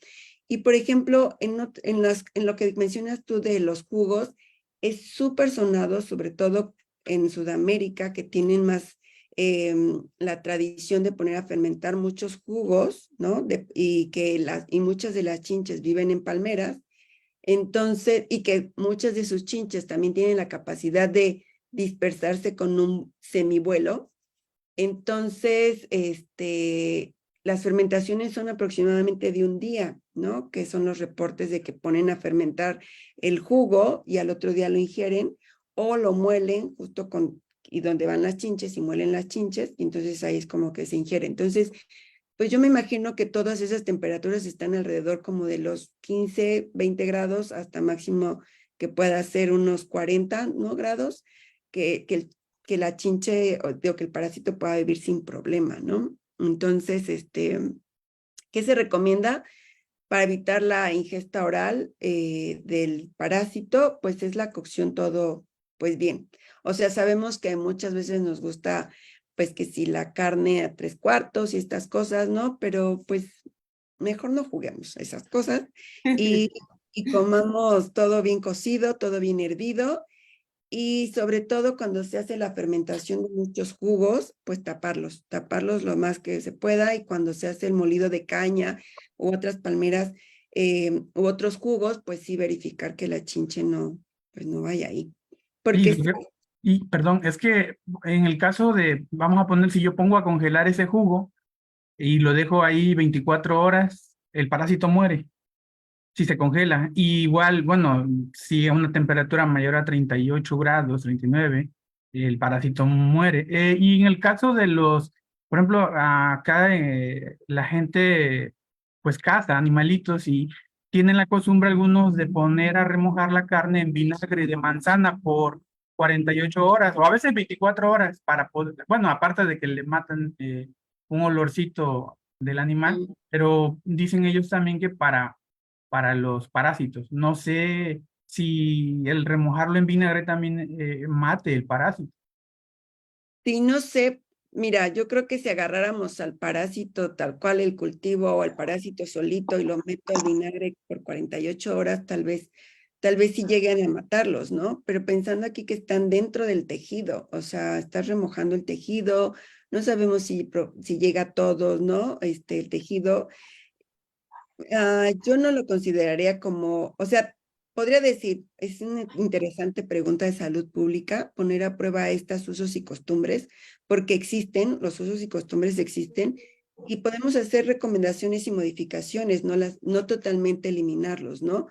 Y, por ejemplo, en lo que mencionas tú de los jugos, es súper sonado, sobre todo en Sudamérica, que tienen más la tradición de poner a fermentar muchos jugos, ¿no? Y muchas de las chinches viven en palmeras. Entonces, y que muchas de sus chinches también tienen la capacidad de dispersarse con un semivuelo. Entonces, las fermentaciones son aproximadamente de un día, ¿no? Que son los reportes de que ponen a fermentar el jugo y al otro día lo ingieren o lo muelen justo y donde van las chinches y muelen las chinches, y entonces ahí es como que se ingiere. Entonces, pues yo me imagino que todas esas temperaturas están alrededor como de los 15, 20 grados, hasta máximo que pueda ser unos 40, ¿no? grados, que la chinche o que el parásito pueda vivir sin problema, ¿no? Entonces, ¿qué se recomienda para evitar la ingesta oral del parásito? Pues es la cocción todo, pues bien. O sea, sabemos que muchas veces nos gusta pues que si la carne a 3/4 y estas cosas, ¿no? Pero pues mejor no juguemos a esas cosas y comamos todo bien cocido, todo bien hervido, y sobre todo cuando se hace la fermentación de muchos jugos, pues taparlos lo más que se pueda, y cuando se hace el molido de caña u otras palmeras u otros jugos, pues sí verificar que la chinche pues no vaya ahí. Porque Y perdón, es que en el caso de, vamos a poner, si yo pongo a congelar ese jugo y lo dejo ahí 24 horas, el parásito muere si se congela. Y igual, bueno, si a una temperatura mayor a 38 grados, 39, el parásito muere. Y en el caso de por ejemplo, acá la gente pues caza animalitos y tienen la costumbre algunos de poner a remojar la carne en vinagre de manzana por 48 horas o a veces 24 horas para poder, bueno, aparte de que le matan un olorcito del animal, pero dicen ellos también que para los parásitos. No sé si el remojarlo en vinagre también mate el parásito. sí, no sé, mira, yo creo que si agarráramos al parásito tal cual el cultivo o al parásito solito y lo meto al vinagre por 48 horas, tal vez sí lleguen a matarlos, ¿no? Pero pensando aquí que están dentro del tejido, o sea, estás remojando el tejido, no sabemos si llega a todos, ¿no? El tejido. Yo no lo consideraría como, o sea, podría decir, es una interesante pregunta de salud pública, poner a prueba estos usos y costumbres, porque existen, los usos y costumbres existen, y podemos hacer recomendaciones y modificaciones, no totalmente eliminarlos, ¿no?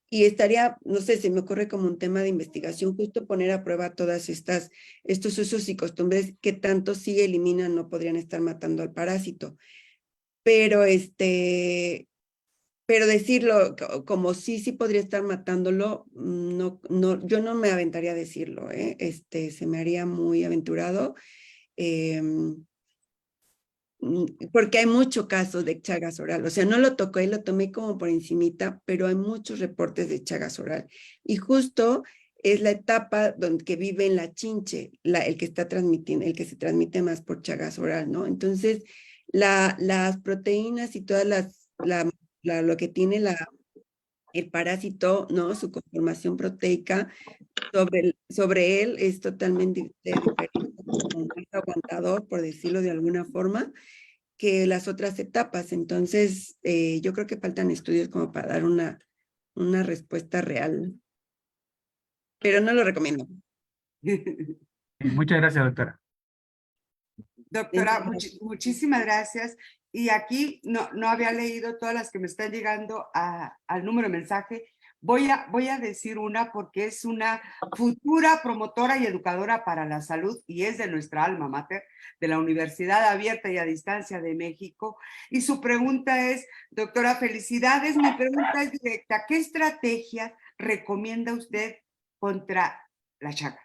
Y estaría, no sé, se me ocurre como un tema de investigación, justo poner a prueba todas estos usos y costumbres que tanto si eliminan no podrían estar matando al parásito. Pero pero decirlo como sí podría estar matándolo, no, yo no me aventaría a decirlo, ¿eh? Se me haría muy aventurado, porque hay mucho caso de Chagas oral, o sea, no lo toqué, lo tomé como por encimita, pero hay muchos reportes de Chagas oral, y justo es la etapa que vive en la chinche, el que está transmitiendo, el que se transmite más por Chagas oral, ¿no? Entonces, las proteínas y todas lo que tiene el parásito, ¿no? Su conformación proteica sobre él es totalmente diferente, más aguantador, por decirlo de alguna forma, que las otras etapas. Entonces, yo creo que faltan estudios como para dar una respuesta real, pero no lo recomiendo. Muchas gracias, doctora. Doctora, muchísimas gracias. Y aquí no había leído todas las que me están llegando al número de mensaje, Voy a decir una porque es una futura promotora y educadora para la salud y es de nuestra alma mater, de la Universidad Abierta y a Distancia de México. Y su pregunta es, doctora, felicidades, mi pregunta es directa. ¿Qué estrategia recomienda usted contra la chaga?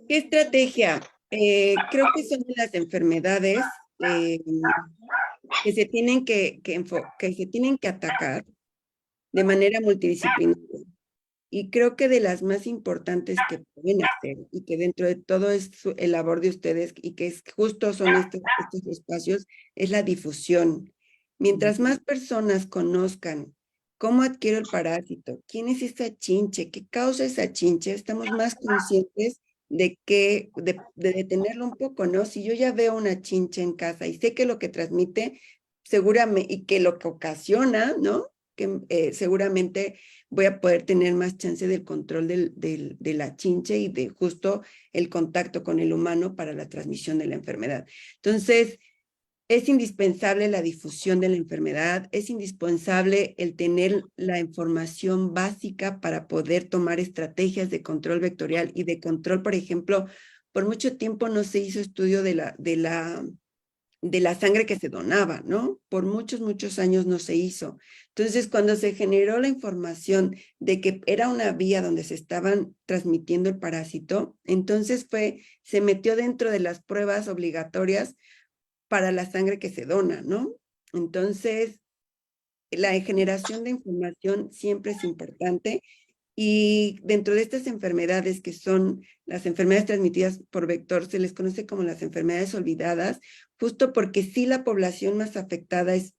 ¿Qué estrategia? Creo que son las enfermedades que se tienen que se tienen que atacar de manera multidisciplinaria. Y creo que de las más importantes que pueden hacer y que dentro de todo es el labor de ustedes y que es justo son estos espacios, es la difusión. Mientras más personas conozcan cómo adquiero el parásito, quién es esa chinche, qué causa esa chinche, estamos más conscientes de que, de detenerlo un poco, ¿no? Si yo ya veo una chinche en casa y sé que lo que transmite, seguramente, y que lo que ocasiona, ¿no? Que seguramente voy a poder tener más chance del control de la chinche y de justo el contacto con el humano para la transmisión de la enfermedad. Entonces, es indispensable la difusión de la enfermedad, es indispensable el tener la información básica para poder tomar estrategias de control vectorial y de control, por ejemplo, por mucho tiempo no se hizo estudio de la sangre que se donaba, ¿no? Por muchos años no se hizo. Entonces, cuando se generó la información de que era una vía donde se estaban transmitiendo el parásito, entonces se metió dentro de las pruebas obligatorias para la sangre que se dona, ¿no? Entonces, la generación de información siempre es importante y dentro de estas enfermedades que son las enfermedades transmitidas por vector, se les conoce como las enfermedades olvidadas, justo porque sí la población más afectada es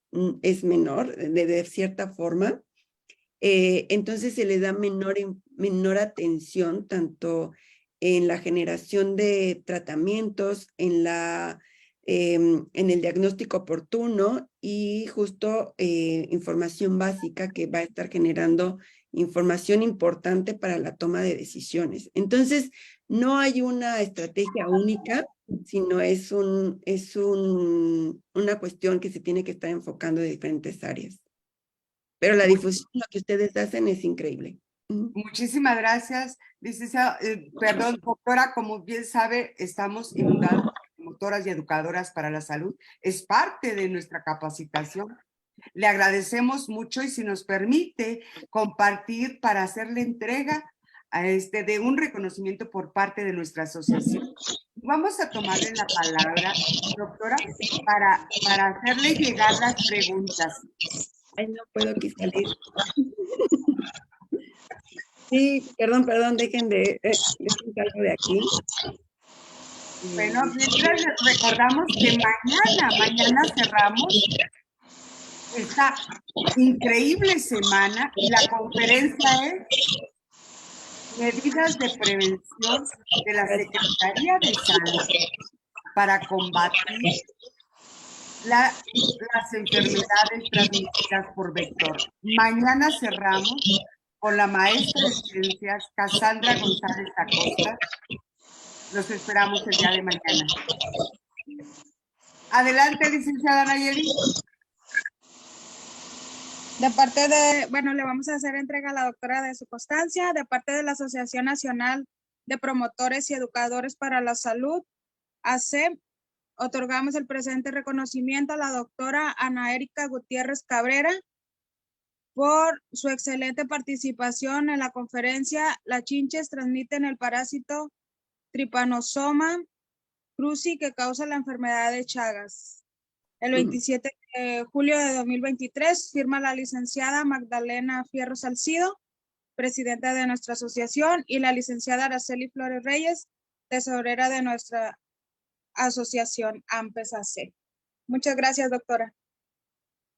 menor, de cierta forma. Entonces se le da menor atención tanto en la generación de tratamientos, en el diagnóstico oportuno y justo información básica que va a estar generando información importante para la toma de decisiones. Entonces, no hay una estrategia única, sino es una cuestión que se tiene que estar enfocando de diferentes áreas. Pero la difusión, lo que ustedes hacen es increíble. Muchísimas gracias, licenciada. Perdón, doctora, como bien sabe, estamos inundados de promotoras y educadoras para la salud. Es parte de nuestra capacitación. Le agradecemos mucho y si nos permite compartir para hacerle entrega de un reconocimiento por parte de nuestra asociación. Vamos a tomarle la palabra, doctora, para hacerle llegar las preguntas. Ay, no puedo aquí salir. Sí, perdón, dejen algo de aquí. Bueno, mientras les recordamos que mañana cerramos esta increíble semana y la conferencia es Medidas de Prevención de la Secretaría de Salud para combatir las enfermedades transmitidas por vector. Mañana cerramos con la maestra de ciencias Cassandra González Acosta. Los esperamos el día de mañana. Adelante, licenciada Nayeli. De parte de, bueno, le vamos a hacer entrega a la doctora de su constancia, de parte de la Asociación Nacional de Promotores y Educadores para la Salud, ACEP, otorgamos el presente reconocimiento a la doctora Ana Erika Gutiérrez Cabrera por su excelente participación en la conferencia Las chinches transmiten el parásito Trypanosoma cruzi que causa la enfermedad de Chagas. El 27 de julio de 2023 firma la licenciada Magdalena Fierro Salcido, presidenta de nuestra asociación, y la licenciada Araceli Flores Reyes, tesorera de nuestra asociación AMPES-AC. Muchas gracias, doctora.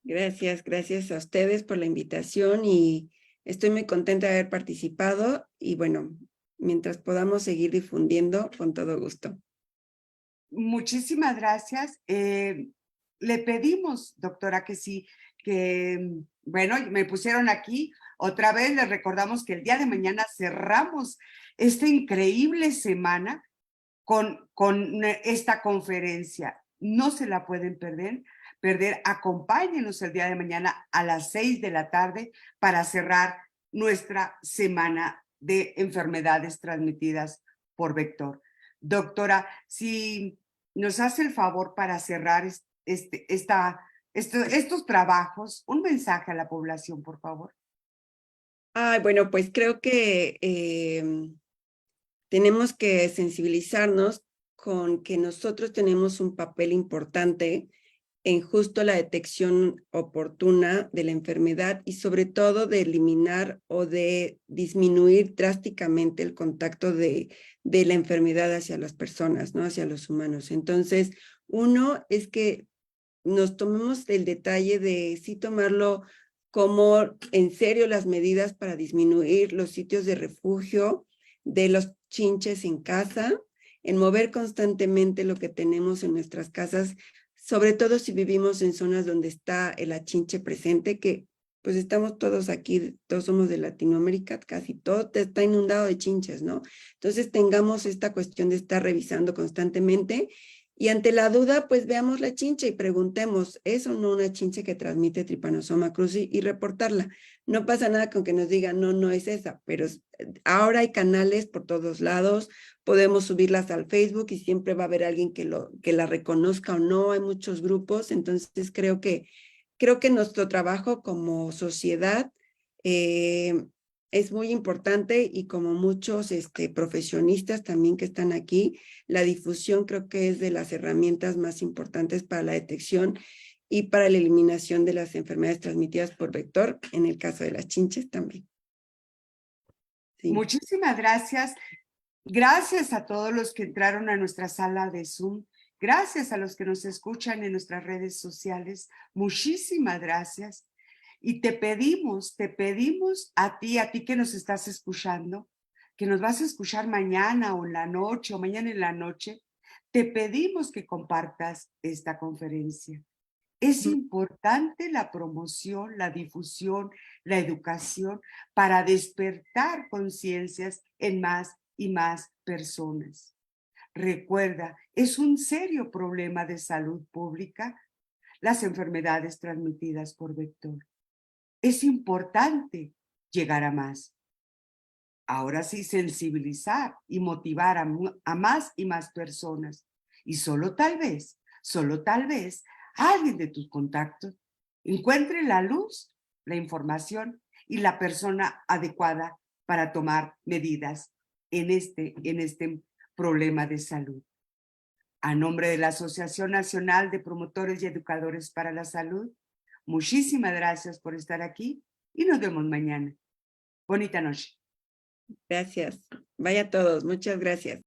Gracias a ustedes por la invitación y estoy muy contenta de haber participado y bueno, mientras podamos seguir difundiendo, con todo gusto. Muchísimas gracias. Le pedimos, doctora, que sí, bueno, me pusieron aquí, otra vez les recordamos que el día de mañana cerramos esta increíble semana con esta conferencia. No se la pueden perder perder, acompáñenos el día de mañana a las 6 de la tarde para cerrar nuestra semana de enfermedades transmitidas por vector. Doctora, si nos hace el favor para cerrar estos trabajos, un mensaje a la población, por favor. Bueno, pues creo que tenemos que sensibilizarnos con que nosotros tenemos un papel importante en justo la detección oportuna de la enfermedad y sobre todo de eliminar o de disminuir drásticamente el contacto de la enfermedad hacia las personas, ¿no? Hacia los humanos. Entonces, uno es que nos tomemos el detalle de sí tomarlo como en serio las medidas para disminuir los sitios de refugio de los chinches en casa, en mover constantemente lo que tenemos en nuestras casas, sobre todo si vivimos en zonas donde está el achinche presente, que pues estamos todos aquí, todos somos de Latinoamérica, casi todo está inundado de chinches, ¿no? Entonces tengamos esta cuestión de estar revisando constantemente y ante la duda, pues veamos la chinche y preguntemos, ¿es o no una chinche que transmite Trypanosoma cruzi? Y reportarla. No pasa nada con que nos digan, no, no es esa, pero ahora hay canales por todos lados, podemos subirlas al Facebook y siempre va a haber alguien que la reconozca o no, hay muchos grupos, entonces creo que nuestro trabajo como sociedad es muy importante y como muchos profesionistas también que están aquí, la difusión creo que es de las herramientas más importantes para la detección y para la eliminación de las enfermedades transmitidas por vector, en el caso de las chinches también. Sí. Muchísimas gracias. Gracias a todos los que entraron a nuestra sala de Zoom. Gracias a los que nos escuchan en nuestras redes sociales. Muchísimas gracias. Y te pedimos a ti que nos estás escuchando, que nos vas a escuchar mañana o en la noche o mañana en la noche, te pedimos que compartas esta conferencia. Es importante la promoción, la difusión, la educación para despertar conciencias en más y más personas. Recuerda, es un serio problema de salud pública las enfermedades transmitidas por vector. Es importante llegar a más. Ahora sí, sensibilizar y motivar a más y más personas. Y solo tal vez, alguien de tus contactos encuentre la luz, la información y la persona adecuada para tomar medidas en este problema de salud. A nombre de la Asociación Nacional de Promotores y Educadores para la Salud, muchísimas gracias por estar aquí y nos vemos mañana. Bonita noche. Gracias. Vaya a todos. Muchas gracias.